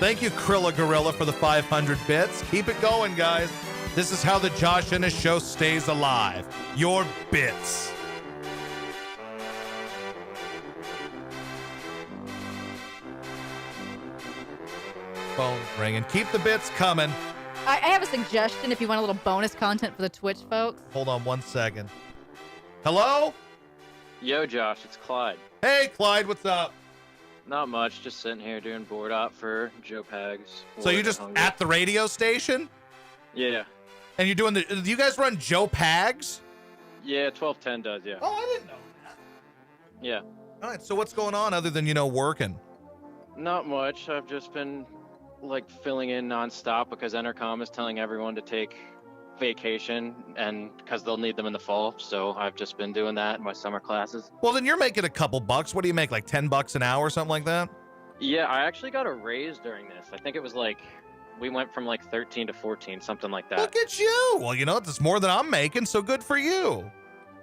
Thank you, Krilla Gorilla, for the 500 bits. Keep it going, guys. This is how the Josh Ennis Show stays alive. Your bits. Phone ringing. Keep the bits coming. I have a suggestion if you want a little bonus content for the Twitch folks. Hold on one second. Hello? Yo, Josh, it's Clyde. Hey, Clyde, what's up? Not much, just sitting here doing board op for Joe Pags. So you're just at the radio station? Yeah. And you're doing the... Do you guys run Joe Pags? Yeah, 1210 does, yeah. Oh, I didn't know that. Yeah. All right, so what's going on other than, working? Not much. I've just been, filling in nonstop because Entercom is telling everyone to take vacation and because they'll need them in the fall. So I've just been doing that in my summer classes. Well, then you're making a couple bucks. What do you make, like $10 an hour or something like that? Yeah, I actually got a raise during this. I think it was we went from 13 to 14, something like that. Look at you. Well, that's more than I'm making, so good for you.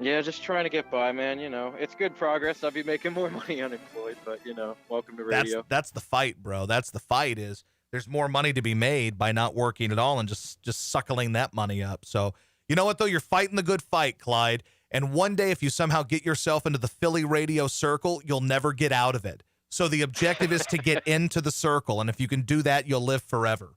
Yeah, just trying to get by, man. It's good progress. I'll be making more money unemployed, but, welcome to radio. That's the fight, bro. That's the fight is there's more money to be made by not working at all and just suckling that money up. So, you know what, though? You're fighting the good fight, Clyde. And one day, if you somehow get yourself into the Philly radio circle, you'll never get out of it. So the objective is to get into the circle. And if you can do that, you'll live forever.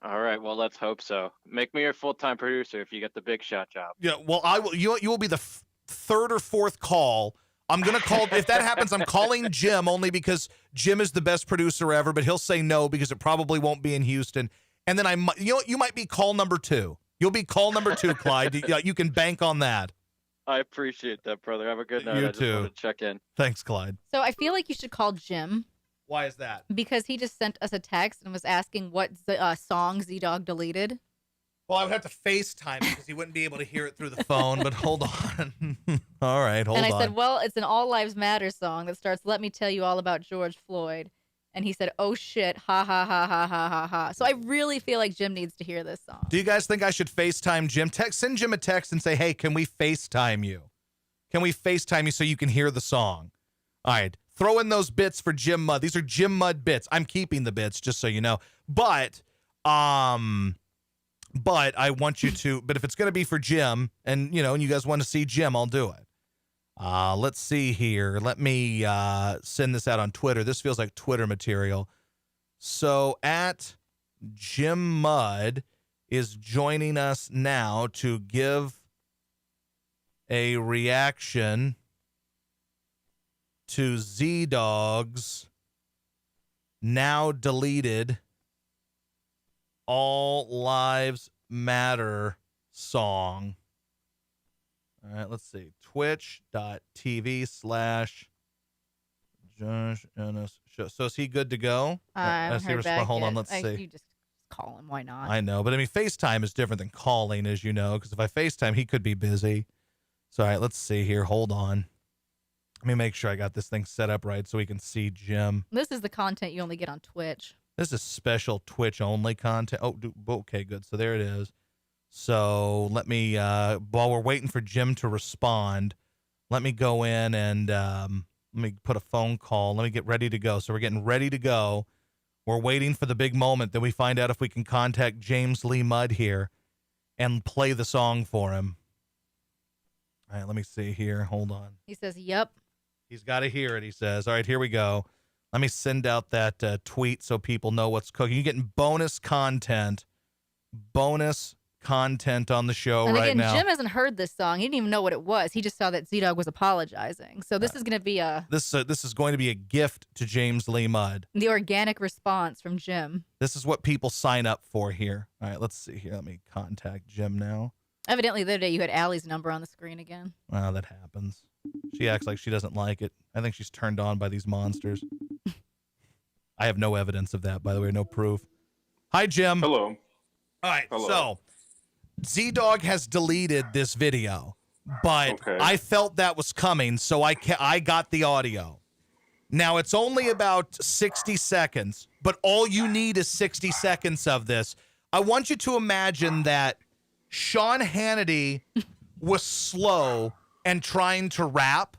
All right, well, let's hope so. Make me your full-time producer if you get the big shot job. Yeah, well, I will. You will be the third or fourth call. I'm gonna call. If that happens, I'm calling Jim only because Jim is the best producer ever. But he'll say no because it probably won't be in Houston. And then you might be call number 2. You'll be call number 2, Clyde. You can bank on that. I appreciate that, brother. Have a good night. You I just too. wanted to check in. Thanks, Clyde. So I feel like you should call Jim Why is that? because he just sent us a text and was asking what song ZDog deleted. Well, I would have to FaceTime because he wouldn't be able to hear it through the phone, but hold on. All right, hold on. And I said, well, it's an All Lives Matter song that starts, "Let me tell you all about George Floyd." And he said, "Oh shit, ha ha ha ha ha ha ha." So I really feel like Jim needs to hear this song. Do you guys think I should FaceTime Jim? Send Jim a text and say, hey, can we FaceTime you? Can we FaceTime you so you can hear the song? All right, throw in those bits for Jim Mudd. These are Jim Mudd bits. I'm keeping the bits, just so you know. But I want you to, but if it's going to be for Jim and, and you guys want to see Jim, I'll do it. Let's see here. Let me send this out on Twitter. This feels like Twitter material. So at Jim Mudd is joining us now to give a reaction to ZDog's now deleted All Lives Matter song. All right, let's see. Twitch.tv/Josh Ennis Show. So is he good to go? I haven't heard back Hold on, yet. let's see. You just call him. Why not? I know, but I mean, FaceTime is different than calling, as you know, because if I FaceTime, he could be busy. So, all right, let's see here. Hold on. Let me make sure I got this thing set up right so we can see Jim. This is the content you only get on Twitch. This is special Twitch-only content. Oh, okay, good. So there it is. So let me, while we're waiting for Jim to respond, let me go in and let me put a phone call. Let me get ready to go. So we're getting ready to go. We're waiting for the big moment that we find out if we can contact James Lee Mudd here and play the song for him. All right, let me see here. Hold on. He says, "Yep." He's got to hear it, he says. All right, here we go. Let me send out that tweet so people know what's cooking. You're getting bonus content on the show And right again, now. Jim hasn't heard this song. He didn't even know what it was. He just saw that ZDog was apologizing. So this is going to be This is going to be a gift to James Lee Mudd. the organic response from Jim. This is what people sign up for here. All right, let's see here. Let me contact Jim now. Evidently, the other day you had Allie's number on the screen again. Well, that happens. She acts like she doesn't like it. I think she's turned on by these monsters. I have no evidence of that, by the way, no proof. Hi, Jim. Hello. All right, Hello. so ZDog has deleted this video, but Okay. I felt that was coming, so I got the audio. Now, it's only about 60 seconds, but all you need is 60 seconds of this. I want you to imagine that Sean Hannity was slow and trying to rap,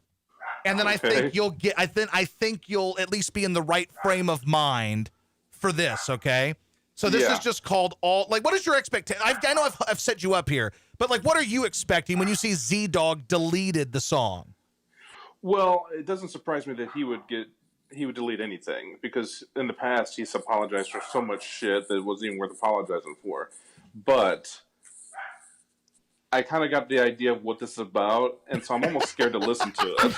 and then I think you'll at least be in the right frame of mind for this, okay? So this is just called what is your expectation? I know I've set you up here, but what are you expecting when you see ZDog deleted the song? Well, it doesn't surprise me that he would delete anything, because in the past he's apologized for so much shit that it wasn't even worth apologizing for. But I kind of got the idea of what this is about, and so I'm almost scared to listen to it.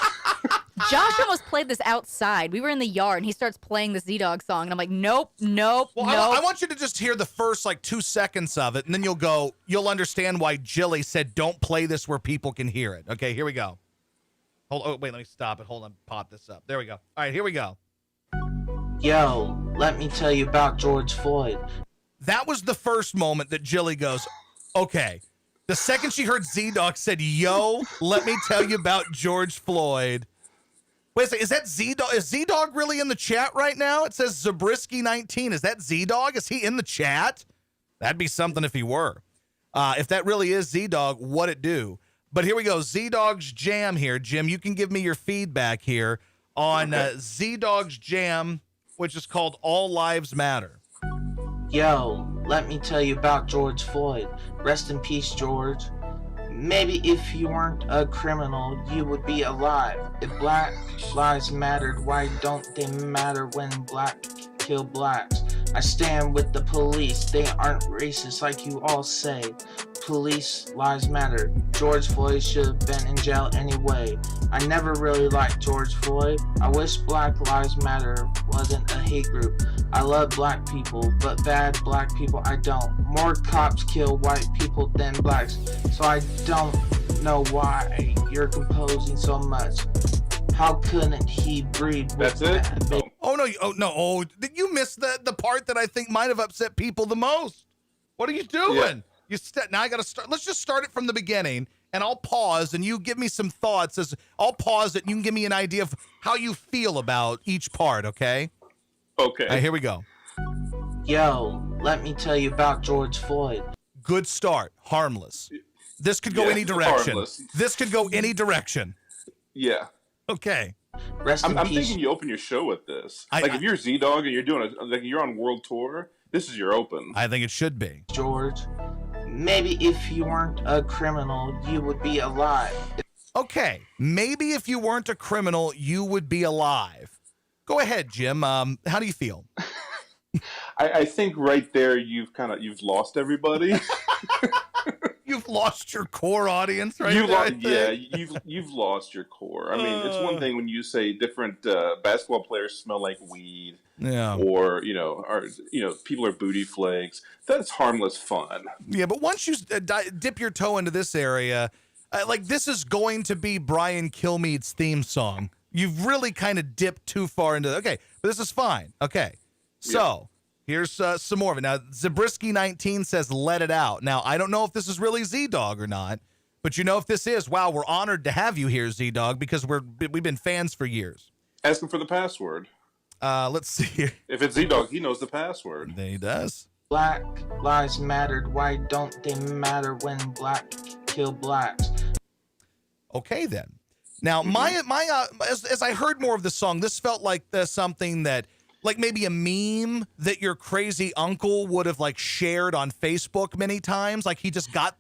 Josh almost played this outside. We were in the yard, and he starts playing the ZDog song, and I'm like, nope. Well, I want you to just hear the first 2 seconds of it, and then you'll understand why Jilly said don't play this where people can hear it. Okay, here we go. Wait, let me stop it. Hold on, pop this up. There we go. All right, here we go. Yo, let me tell you about George Floyd. That was the first moment that Jilly goes, okay. The second she heard ZDog said, yo, let me tell you about George Floyd. Wait a second, is that ZDog? Is ZDog really in the chat right now? It says Zabriskie19. Is that ZDog? Is he in the chat? That'd be something if he were. If that really is ZDog, what it do? But here we go. ZDog's Jam here. Jim, you can give me your feedback here on ZDog's Jam, which is called All Lives Matter. Yo, let me tell you about George Floyd. Rest in peace, George. Maybe if you weren't a criminal, you would be alive. If black lives mattered, why don't they matter when black kill blacks? I stand with the police, they aren't racist like you all say. Police lives matter. George Floyd should have been in jail anyway. I never really liked George Floyd. I wish Black Lives Matter wasn't a hate group. I love black people, but bad black people I don't. More cops kill white people than blacks, so I don't know why you're composing so much. How couldn't he breathe with That's it? that baby? You missed the part that I think might have upset people the most. What are you doing? Now I got to start. Let's just start it from the beginning, and I'll pause, and you give me some thoughts. I'll pause it, and you can give me an idea of how you feel about each part, okay? Okay. All right, here we go. Yo, let me tell you about George Floyd. Good start. Harmless. This could go any direction. Harmless. This could go any direction. Yeah. Okay. I'm thinking you open your show with this. If you're ZDog and you're doing you're on world tour, this is your open. I think it should be. George, maybe if you weren't a criminal, you would be alive. Okay. Maybe if you weren't a criminal, you would be alive. Go ahead, Jim. How do you feel? I think right there you've lost everybody. You've lost your core audience, right? You've lost your core. I mean, it's one thing when you say different basketball players smell like weed, or people are booty flakes. That's harmless fun. Yeah, but once you dip your toe into this area, this is going to be Brian Kilmeade's theme song. You've really kind of dipped too far into. Okay, but this is fine. Okay, so. Here's some more of it. Now, Zabriskie19 says, let it out. Now, I don't know if this is really ZDog or not, but if this is, wow, we're honored to have you here, ZDog, because we've been fans for years. Ask him for the password. Let's see here. If it's ZDog, he knows the password. He does. Black lives mattered. Why don't they matter when black kill blacks? Okay, then. Now, as I heard more of the song, this felt like something that, like maybe a meme that your crazy uncle would have shared on Facebook many times. Like he got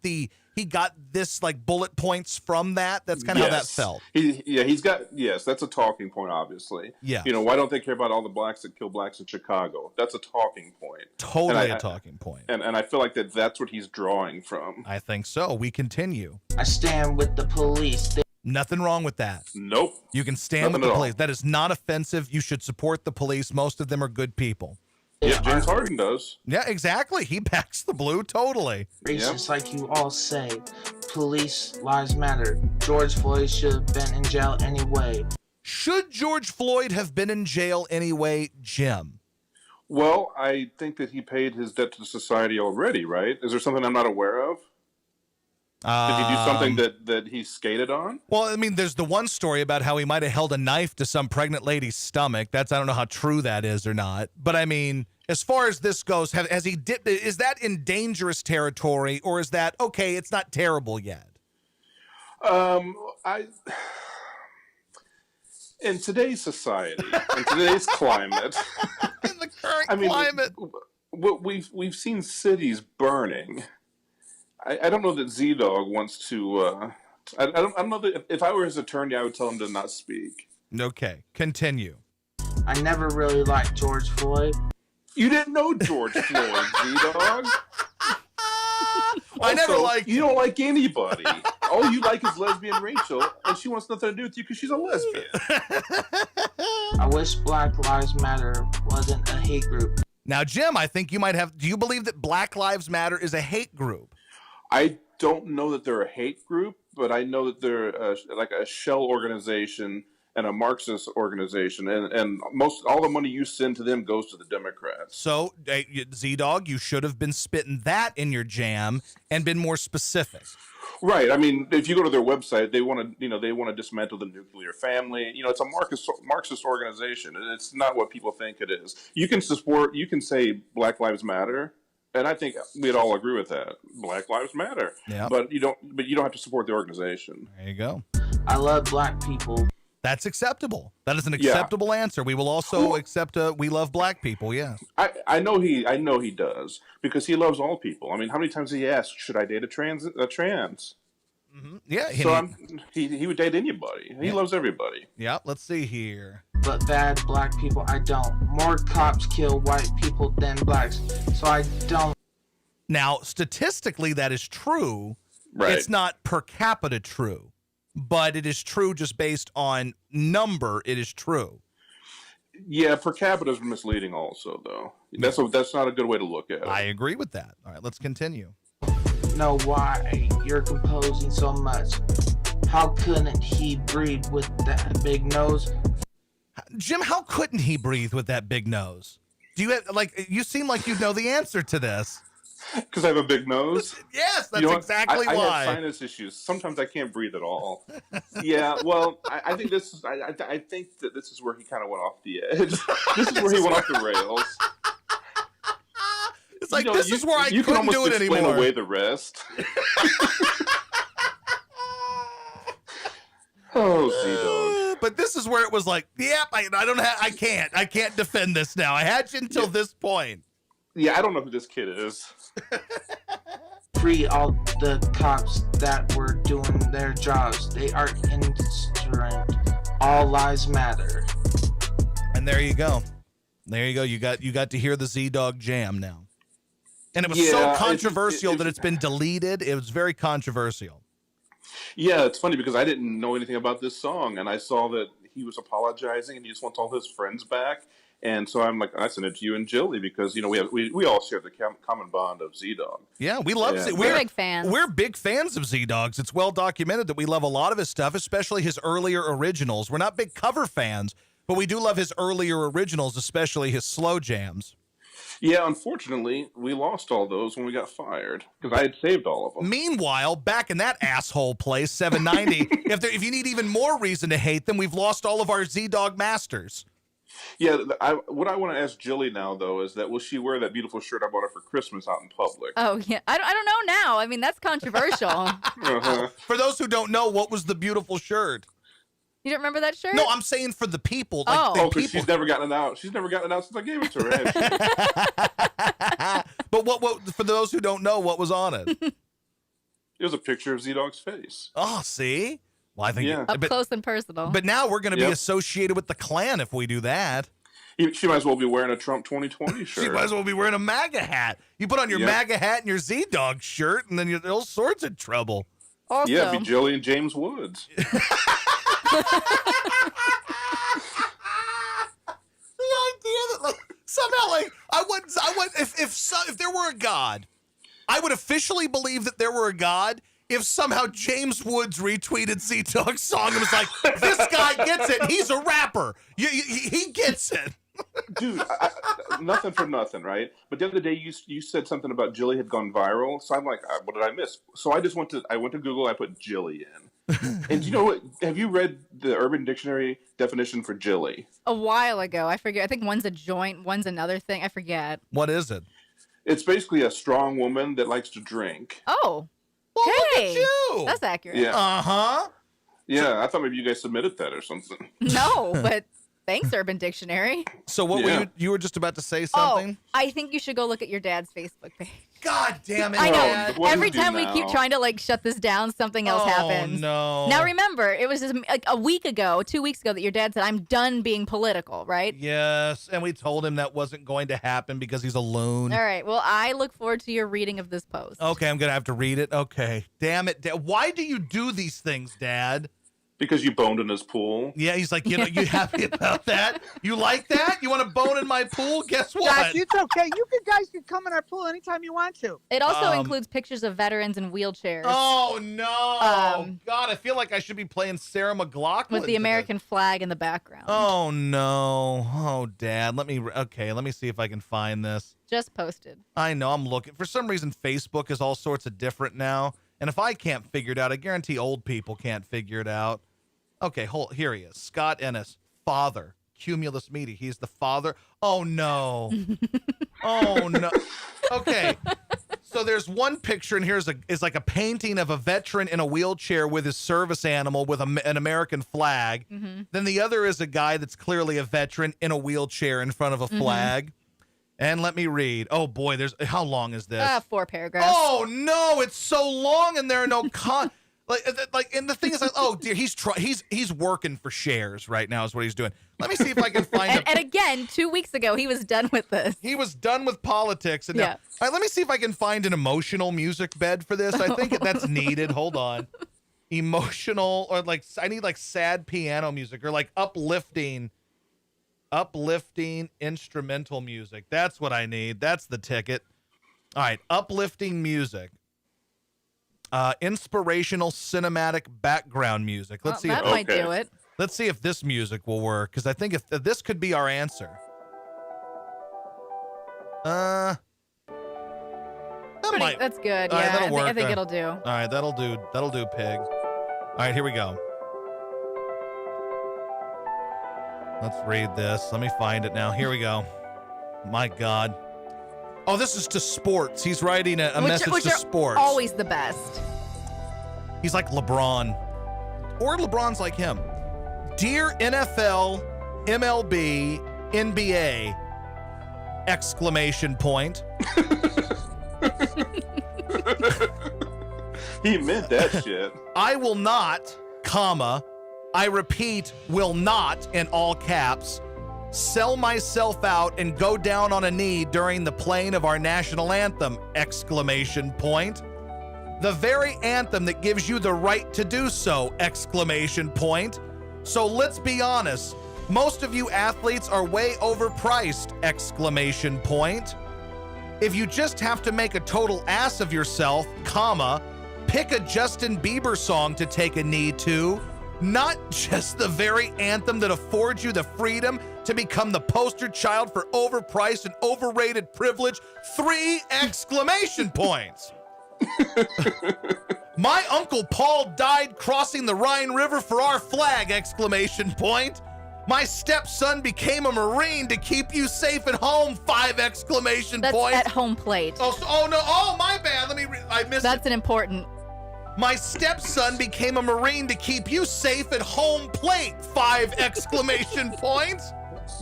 this bullet points from that. That's kind of how that felt. That's a talking point, obviously. Yeah. Why don't they care about all the blacks that kill blacks in Chicago? That's a talking point. Totally a talking point. And I feel like that's what he's drawing from. I think so. We continue. I stand with the police. Nothing wrong with that. Nope. You can stand with the police. That is not offensive. You should support the police. Most of them are good people. Yeah, James Harden does. Yeah, exactly. He backs the blue totally. Racist, like you all say. Police lives matter. George Floyd should have been in jail anyway. Should George Floyd have been in jail anyway, Jim? Well, I think that he paid his debt to society already, right? Is there something I'm not aware of? Did he do something that he skated on? Well, I mean, there's the one story about how he might have held a knife to some pregnant lady's stomach. I don't know how true that is or not. But I mean, as far as this goes, has he dipped? Is that in dangerous territory, or is that okay? It's not terrible yet. In today's society, in today's climate, in the current climate, we've seen cities burning. I don't know that ZDog wants to. I don't know that if I were his attorney, I would tell him to not speak. Okay, continue. I never really liked George Floyd. You didn't know George Floyd, ZDog. I never liked. You don't like anybody. All you like is lesbian Rachel, and she wants nothing to do with you because she's a lesbian. I wish Black Lives Matter wasn't a hate group. Now, Jim, I think you might have. Do you believe that Black Lives Matter is a hate group? I don't know that they're a hate group, but I know that they're like a shell organization and a Marxist organization, and all the money you send to them goes to the Democrats. So, ZDog, you should have been spitting that in your jam and been more specific. Right. I mean, if you go to their website, they want to dismantle the nuclear family. It's a Marxist organization, and it's not what people think it is. You can say Black Lives Matter. And I think we'd all agree with that. Black Lives Matter. Yeah. But you don't have to support the organization. There you go. I love black people. That's acceptable. That is an acceptable answer. We will also accept we love black people, yeah. I know he does, because he loves all people. I mean, how many times did he ask, should I date a trans? Mm-hmm. Yeah. So he would date anybody. He loves everybody. Yeah, let's see here. But bad black people, I don't. More cops kill white people than blacks, so I don't. Now, statistically, that is true. Right. It's not per capita true, but it is true just based on number. It is true. Yeah, per capita is misleading also, though. That's not a good way to look at it. I agree with that. All right, let's continue. know why you're composing so much. How couldn't he breathe with that big nose? Jim, how couldn't he breathe with that big nose? Do you have, like, you seem like you know the answer to this. Because I have a big nose? Yes, that's You know what? exactly I why. have sinus issues. Sometimes I can't breathe at all. Yeah, well, I think this is. I think that this is where he kind of went off the edge. This is where he went off the rails. It's like, this is where I you couldn't can do almost it explain anymore. away the rest. Oh, ZDog. But this is where it was like, yep, I can't defend this now. I had you until this point. Yeah, I don't know who this kid is. Free all the cops that were doing their jobs. They are innocent. All lives matter. And there you go. There you go. You got to hear the ZDog jam now. And it was so controversial that it's been deleted. It was very controversial. Yeah, it's funny because I didn't know anything about this song, and I saw that he was apologizing and he just wants all his friends back. And so I'm like, I sent it to you and Jilly because, you know, we all share the common bond of ZDog. Yeah, we love Z. We're big fans. We're big fans of ZDogs. It's well documented that we love a lot of his stuff, especially his earlier originals. We're not big cover fans, but we do love his earlier originals, especially his slow jams. Yeah, unfortunately, we lost all those when we got fired because I had saved all of them. Meanwhile, back in that asshole place, 790, if you need even more reason to hate them, we've lost all of our ZDog masters. Yeah, what I want to ask Jilly now, though, is that will she wear that beautiful shirt I bought her for Christmas out in public? Oh, yeah. I don't know now. I mean, that's controversial. Uh-huh. For those who don't know, what was the beautiful shirt? You don't remember that shirt? No, I'm saying for the people. Because she's never gotten it out. She's never gotten it out since I gave it to her. But what for those who don't know, what was on it? It was a picture of ZDog's face. Oh, see? Well, I think Up close and personal. But now we're going to be associated with the Klan if we do that. She might as well be wearing a Trump 2020 shirt. She might as well be wearing a MAGA hat. You put on your MAGA hat and your ZDog shirt, and then you're all sorts of trouble. Also, yeah, be Jilly and James Woods. The idea that like somehow like I would if there were a God, I would officially believe that there were a God if somehow James Woods retweeted ZDog's song and was like, this guy gets it. He's a rapper. He gets it. Dude, nothing for nothing, right? But the other day you said something about Jilly had gone viral, so I'm like, what did I miss? So I went to Google, I put Jilly in. And you know what? Have you read the Urban Dictionary definition for Jilly? a while ago. I forget. I think one's a joint, one's another thing. I forget. What is it? It's basically a strong woman that likes to drink. Oh. Well, hey, look at you. That's accurate. Yeah. Uh-huh. Yeah, I thought maybe you guys submitted that or something. No, but thanks, Urban Dictionary. So what were you were just about to say something? Oh, I think you should go look at your dad's Facebook page. God damn it. I know. Dad. Every time we keep trying to like shut this down, something else happens. No. Now remember, it was just like a week ago, 2 weeks ago that your dad said, I'm done being political, right? Yes, and we told him that wasn't going to happen because he's a loon. All right. Well, I look forward to your reading of this post. Okay, I'm going to have to read it. Okay. Damn it. Why do you do these things, Dad? Because you boned in his pool. Yeah, he's like, you happy about that? You like that? You want to bone in my pool? Guess what? Josh, it's okay. You guys can come in our pool anytime you want to. It also includes pictures of veterans in wheelchairs. Oh, no. God, I feel like I should be playing Sarah McLachlan. With the American flag in the background. Oh, no. Oh, Dad. Let me see if I can find this. Just posted. I know, I'm looking. For some reason, Facebook is all sorts of different now. And if I can't figure it out, I guarantee old people can't figure it out. Okay, here he is. Scott Ennis, father, Cumulus Media. He's the father. Oh, no. Oh, no. Okay. So there's one picture, and is like a painting of a veteran in a wheelchair with his service animal with an American flag. Mm-hmm. Then the other is a guy that's clearly a veteran in a wheelchair in front of a flag. And let me read. Oh, boy, how long is this? 4 paragraphs. Oh, no, it's so long, and there are no and the thing is, like, oh dear, he's working for shares right now is what he's doing. Let me see if I can find and again, 2 weeks ago, he was done with this. He was done with politics, and now, all right, let me see if I can find an emotional music bed for this. I think that's needed. Hold on, emotional or I need sad piano music or uplifting instrumental music. That's what I need. That's the ticket. All right, uplifting music. inspirational cinematic background music. Let's see. That might do it. Let's see if this music will work, because I think if this could be our answer. That's good. All right, Yeah, that'll work. I think it'll do. All right, that'll do, pig. All right, here we go. Let's read this. Let me find it now. Here we go. My God. Oh, this is to sports. He's writing a message which to are sports. Always the best. He's like LeBron. Or LeBron's like him. Dear NFL, MLB, NBA, exclamation point. He meant that shit. I will not, comma, I repeat, will not, in all caps, sell myself out and go down on a knee during the playing of our national anthem, exclamation point. The very anthem that gives you the right to do so, exclamation point. So let's be honest, most of you athletes are way overpriced, exclamation point. If you just have to make a total ass of yourself, comma, pick a Justin Bieber song to take a knee to, not just the very anthem that affords you the freedom to become the poster child for overpriced and overrated privilege, 3 exclamation points. My Uncle Paul died crossing the Rhine River for our flag, exclamation point. My stepson became a Marine to keep you safe at home, 5 exclamation That's points. at home plate. Oh, my bad. I missed That's an important. My stepson became a Marine to keep you safe at home plate, 5 exclamation points.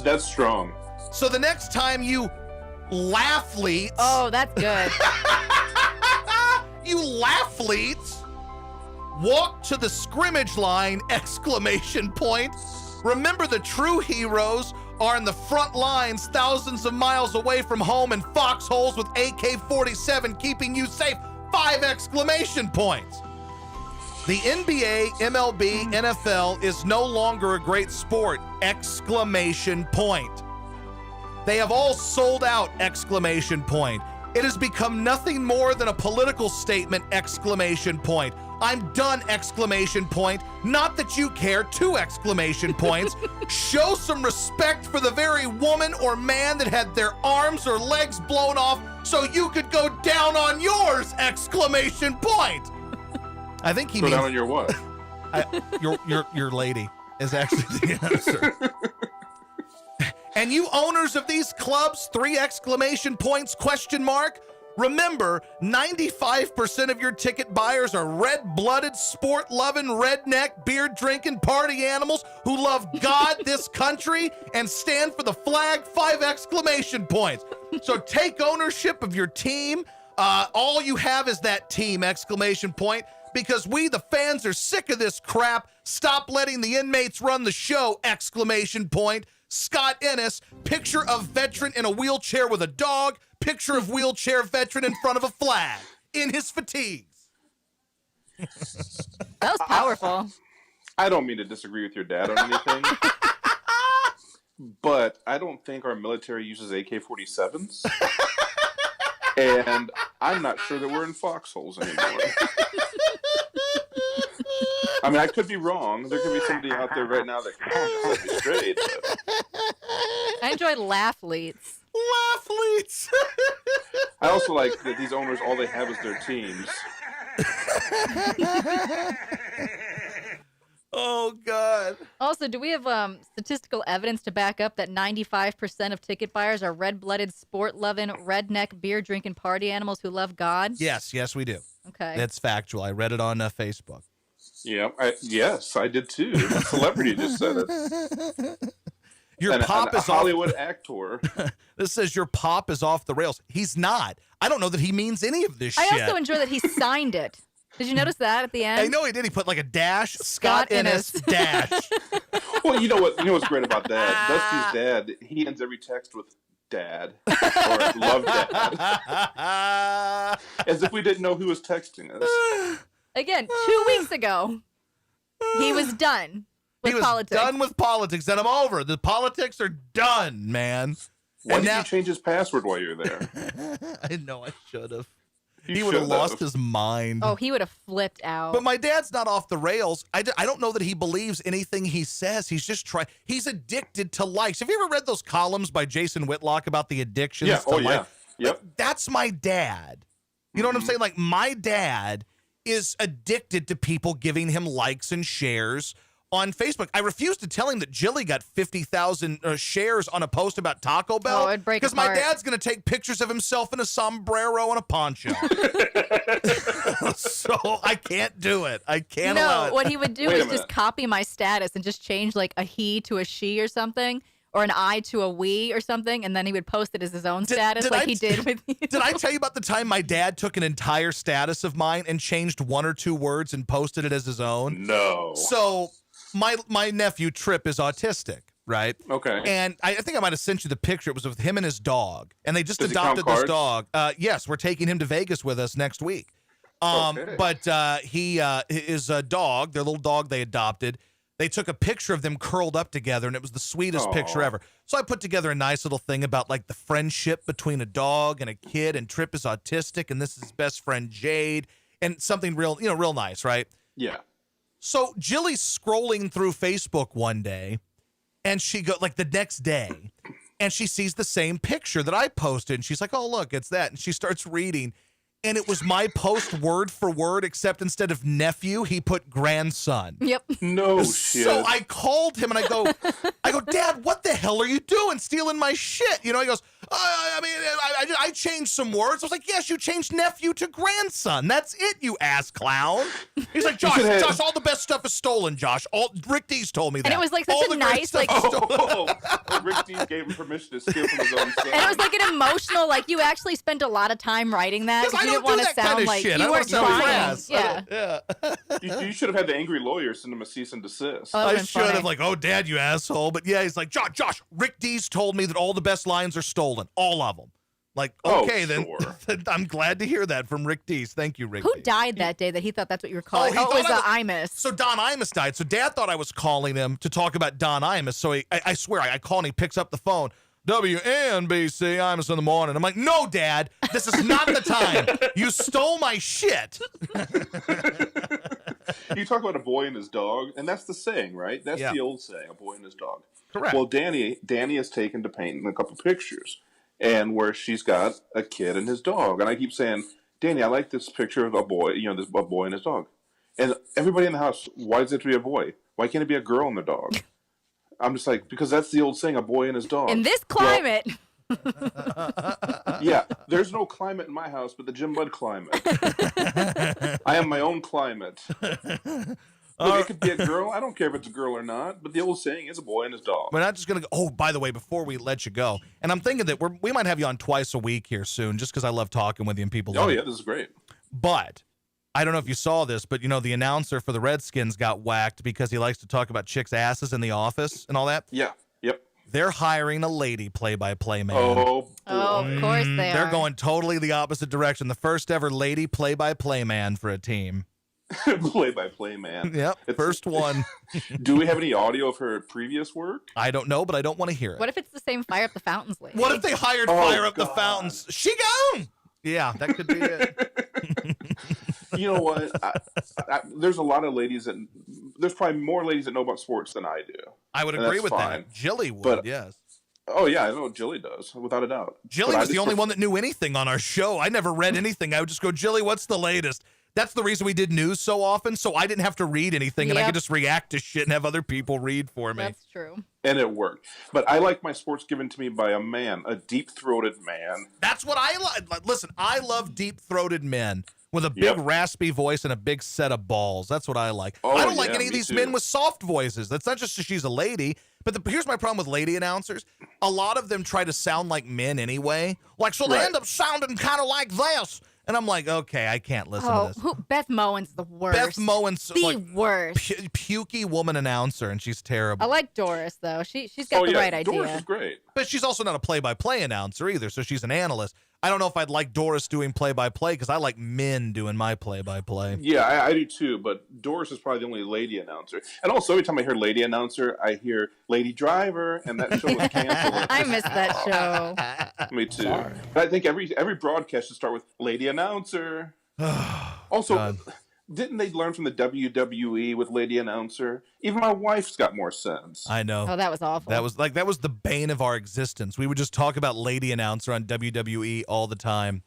That's strong. So the next time you laugh-leets. Oh, that's good. You laugh-leets walk to the scrimmage line, exclamation point. Remember, the true heroes are in the front lines thousands of miles away from home in foxholes with AK-47 keeping you safe, 5 exclamation points. The NBA, MLB, NFL is no longer a great sport, exclamation point. They have all sold out, exclamation point. It has become nothing more than a political statement, exclamation point. I'm done, exclamation point. Not that you care, 2 exclamation points. Show some respect for the very woman or man that had their arms or legs blown off so you could go down on yours, exclamation point. I think he Go means down on your what? your lady is actually the answer. And you owners of these clubs, 3 exclamation points, question mark. Remember, 95% of your ticket buyers are red-blooded, sport-loving, redneck, beer-drinking party animals who love God, this country, and stand for the flag, 5 exclamation points. So take ownership of your team. All you have is that team, exclamation point, because we, the fans, are sick of this crap. Stop letting the inmates run the show, exclamation point. Scott Ennis, picture of veteran in a wheelchair with a dog, picture of wheelchair veteran in front of a flag, in his fatigues. That was powerful. I don't mean to disagree with your dad on anything, but I don't think our military uses AK-47s. And I'm not sure that we're in foxholes anymore. I mean, I could be wrong. There could be somebody out there right now that can set me straight. But... I enjoyed laugh-leets. Laugh-leets. I also like that these owners, all they have is their teams. Oh, God. Also, do we have statistical evidence to back up that 95% of ticket buyers are red-blooded, sport-loving, redneck, beer-drinking party animals who love God? Yes, we do. Okay. That's factual. I read it on Facebook. Yeah, yes, I did too. A celebrity just said it. Your pop is a Hollywood actor. This says your pop is off the rails. He's not. I don't know that he means any of this shit. I also enjoy that he signed it. Did you notice that at the end? I know he did. He put like a dash, Scott Ennis dash. Well, you know what's great about that? Dusty's dad, he ends every text with dad or love dad. As if we didn't know who was texting us. Again, 2 weeks ago, he was done with politics. Done with politics, and I'm over. The politics are done, man. Why did you change his password while you're there? I know I should have. He would have lost his mind. Oh, he would have flipped out. But my dad's not off the rails. I don't know that he believes anything he says. He's just he's addicted to likes. Have you ever read those columns by Jason Whitlock about the addictions to likes? Yep. Like, that's my dad. You know what I'm saying? Like, my dad is addicted to people giving him likes and shares on Facebook. I refuse to tell him that Jilly got 50,000 shares on a post about Taco Bell. Oh, it'd break because my apart. dad's going to take pictures of himself in a sombrero and a poncho. So I can't do it. I can't allow it. No, what he would do is just copy my status and just change like a he to a she or something, or an I to a we or something, and then he would post it as his own status like he did with you. Did I tell you about the time my dad took an entire status of mine and changed one or two words and posted it as his own? No. So my nephew Trip is autistic, right? Okay. And I think I might have sent you the picture. It was with him and his dog, and they just Does he count adopted this cards? dog. Yes, we're taking him to Vegas with us next week. But his dog, their little dog they adopted, they took a picture of them curled up together, and it was the sweetest picture ever. So I put together a nice little thing about like the friendship between a dog and a kid, and Trip is autistic, and this is his best friend Jade, and something real nice, right? Yeah. So Jilly's scrolling through Facebook one day, and she the next day, and she sees the same picture that I posted, and she's like, "Oh, look, it's that." And she starts reading, and it was my post word for word, except instead of nephew, he put grandson. Yep. No shit. So I called him and I go, Dad, what the hell are you doing, stealing my shit? He goes, I changed some words. I was like, yes, you changed nephew to grandson. That's it, you ass clown. He's like, Josh, all the best stuff is stolen, Josh. Rick Dees told me that. And it was like All such the a great nice, stuff like, is stolen. Rick Dees gave him permission to steal from his own son. and it was like an emotional, like you actually spent a lot of time writing that. 'Cause I You don't didn't want do to that sound kind of like shit. I you don't weren't wanna sound trying. crass. Yeah. You should have had the angry lawyer send him a cease and desist. Oh, I should have, oh, Dad, you asshole. But yeah, he's like, Josh, Rick Dees told me that all the best lines are stolen. All of them. Like, okay, then I'm glad to hear that from Rick Dees. Thank you, Rick Who Dees. died that day that he thought that's what you were calling? he Oh, it was thought Imus. So Don Imus died. So Dad thought I was calling him to talk about Don Imus. So I swear, I call and he picks up the phone. WNBC, Imus in the morning. I'm like, no, Dad, this is not the time. You stole my shit. You talk about a boy and his dog, and that's the saying, right? That's the old saying, a boy and his dog. Correct. Well, Danny has taken to painting a couple pictures, and where she's got a kid and his dog, and I keep saying, Danny, I like this picture of a boy, a boy and his dog, and everybody in the house, why does it have to be a boy? Why can't it be a girl and their dog? I'm just like, because that's the old saying, a boy and his dog. In this climate. Yeah, there's no climate in my house but the Jim Bud climate. I am my own climate. Look, it could be a girl. I don't care if it's a girl or not, but the old saying is a boy and his dog. We're not just going to go. Oh, by the way, before we let you go, and I'm thinking that we might have you on twice a week here soon, just because I love talking with you and people. Oh, yeah, this is great. But I don't know if you saw this, but the announcer for the Redskins got whacked because he likes to talk about chicks' asses in the office and all that. Yeah. Yep. They're hiring a lady play-by-play man. Oh, of course they are. They're going totally the opposite direction. The first ever lady play-by-play man for a team. Play-by-play man. Yep, first one. Do we have any audio of her previous work? I don't know, but I don't want to hear it. What if it's the same Fire Up the Fountains lady? What if they hired Fire Up the Fountains? She gone! Yeah, that could be it. You know what? There's a lot of ladies there's probably more ladies that know about sports than I do. I would agree with that. Jilly would, yes. Oh, yeah, I know what Jilly does, without a doubt. Jilly was the only one that knew anything on our show. I never read anything. I would just go, Jilly, what's the latest? That's the reason we did news so often, so I didn't have to read anything, and I could just react to shit and have other people read for me. That's true. And it worked. But I like my sports given to me by a man, a deep-throated man. That's what I like. Listen, I love deep-throated men with a big raspy voice and a big set of balls. That's what I like. Oh, I don't like yeah, any of me these too. men with soft voices. That's not just that she's a lady, but here's my problem with lady announcers. A lot of them try to sound like men anyway. Like, so they end up sounding kind of like this. And I'm like, okay, I can't listen to this. Beth Moen's the worst. Beth Moen's the worst. Pukey woman announcer, and she's terrible. I like Doris, though. She's got the right idea. Doris is great. But she's also not a play-by-play announcer either, so she's an analyst. I don't know if I'd like Doris doing play-by-play because I like men doing my play-by-play. Yeah, I do too, but Doris is probably the only lady announcer. And also, every time I hear lady announcer, I hear Lady Driver, and that show was canceled. I missed that show. Me too. But I think every broadcast should start with lady announcer. Also, God. Didn't they learn from the WWE with lady announcer? Even my wife's got more sense. I know. Oh, that was awful. That was the bane of our existence. We would just talk about lady announcer on WWE all the time.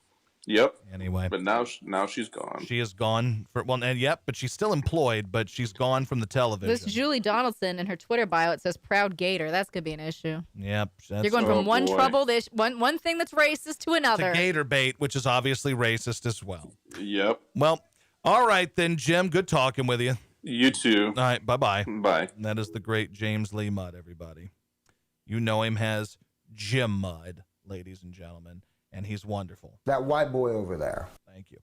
Yep. Anyway. But now she's gone. She is gone but she's still employed, but she's gone from the television. This Julie Donaldson in her Twitter bio, it says proud gator. That's going to be an issue. Yep. You're going from one one thing that's racist to another. To gator bait, which is obviously racist as well. Yep. Well, all right then, Jim. Good talking with you. You too. All right. Bye-bye. Bye. And that is the great James Lee Mudd, everybody. You know him as Jim Mudd, ladies and gentlemen, and he's wonderful. That white boy over there. Thank you.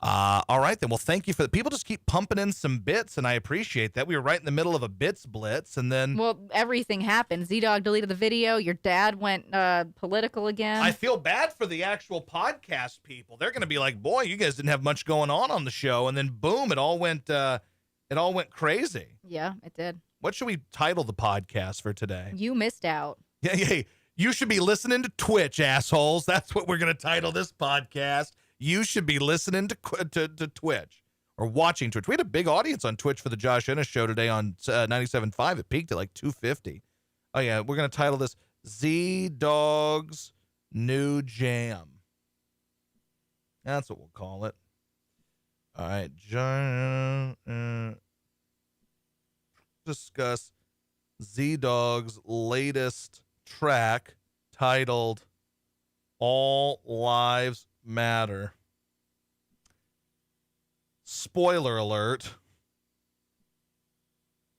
All right, then. Well, thank you for the people just keep pumping in some bits, and I appreciate that. We were right in the middle of a bits blitz, and then... Well, everything happened. ZDog deleted the video. Your dad went political again. I feel bad for the actual podcast people. They're going to be like, boy, you guys didn't have much going on the show, and then boom, it all went crazy. Yeah, it did. What should we title the podcast for today? You missed out. Yeah. You should be listening to Twitch, assholes. That's what we're going to title this podcast. You should be listening to Twitch or watching Twitch. We had a big audience on Twitch for the Josh Ennis show today on 97.5. It peaked at like 250. Oh, yeah. We're going to title this ZDog's New Jam. That's what we'll call it. All right. Discuss ZDog's latest track titled All Lives Matter. Spoiler alert.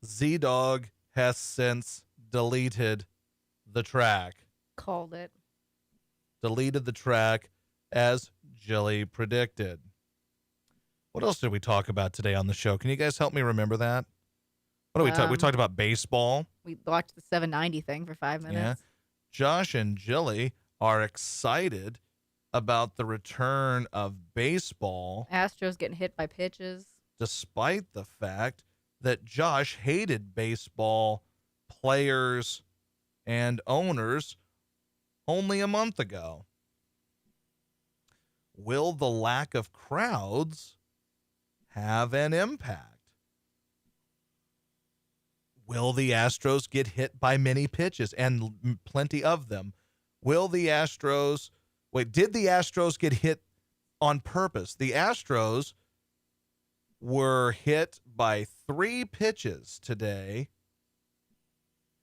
ZDog has since deleted the track. Called it. Deleted the track as Jilly predicted. What else did we talk about today on the show? Can you guys help me remember that? What did we talk? We talked about baseball. We watched the 790 thing for 5 minutes. Yeah. Josh and Jilly are excited about the return of baseball. Astros getting hit by pitches. Despite the fact that Josh hated baseball players and owners only a month ago. Will the lack of crowds have an impact? Will the Astros get hit by many pitches and plenty of them? Did the Astros get hit on purpose? The Astros were hit by 3 pitches today.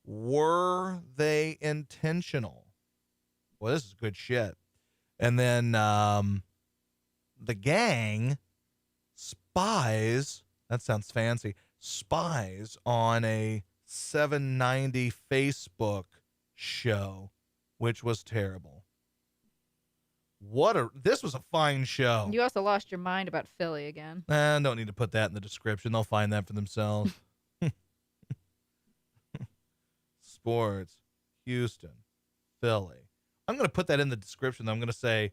Were they intentional? Well, this is good shit. And then the gang spies, that sounds fancy, spies on a 790 Facebook show, which was terrible. This was a fine show. You also lost your mind about Philly again. Don't need to put that in the description. They'll find that for themselves. Sports, Houston, Philly. I'm going to put that in the description. I'm going to say,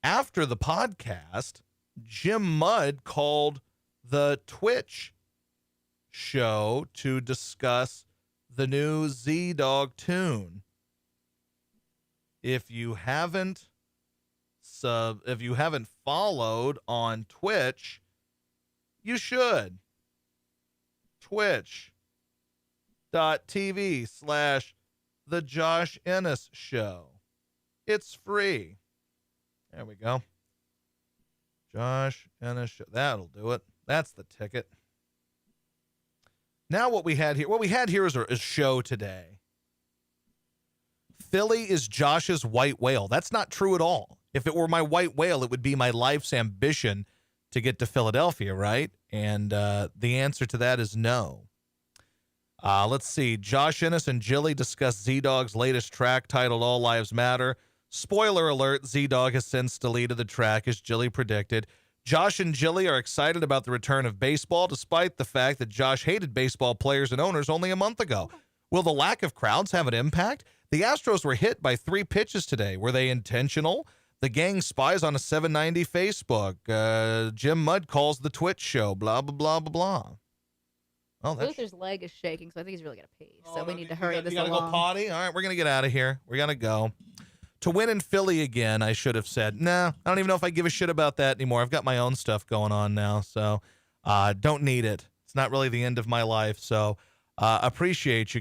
after the podcast, Jim Mudd called the Twitch show to discuss the new ZDog tune. If you haven't followed on Twitch, you should. Twitch.tv/The Josh Ennis Show. It's free. There we go. Josh Ennis Show. That'll do it. That's the ticket. Now what we had here is a show today. Philly is Josh's white whale. That's not true at all. If it were my white whale, it would be my life's ambition to get to Philadelphia, right? And the answer to that is no. Let's see. Josh Ennis and Jilly discuss ZDog's latest track titled All Lives Matter. Spoiler alert, ZDog has since deleted the track as Jilly predicted. Josh and Jilly are excited about the return of baseball, despite the fact that Josh hated baseball players and owners only a month ago. Will the lack of crowds have an impact? The Astros were hit by 3 pitches today. Were they intentional? The gang spies on a 790 Facebook. Jim Mudd calls the Twitch show. Blah, blah, blah, blah, blah. Oh, that's... Luther's leg is shaking, so I think he's really going to pee. So we need to hurry this You got to along. go potty? All right, we're going to get out of here. We got to go. To win in Philly again, I should have said, nah, I don't even know if I give a shit about that anymore. I've got my own stuff going on now, so don't need it. It's not really the end of my life, so appreciate you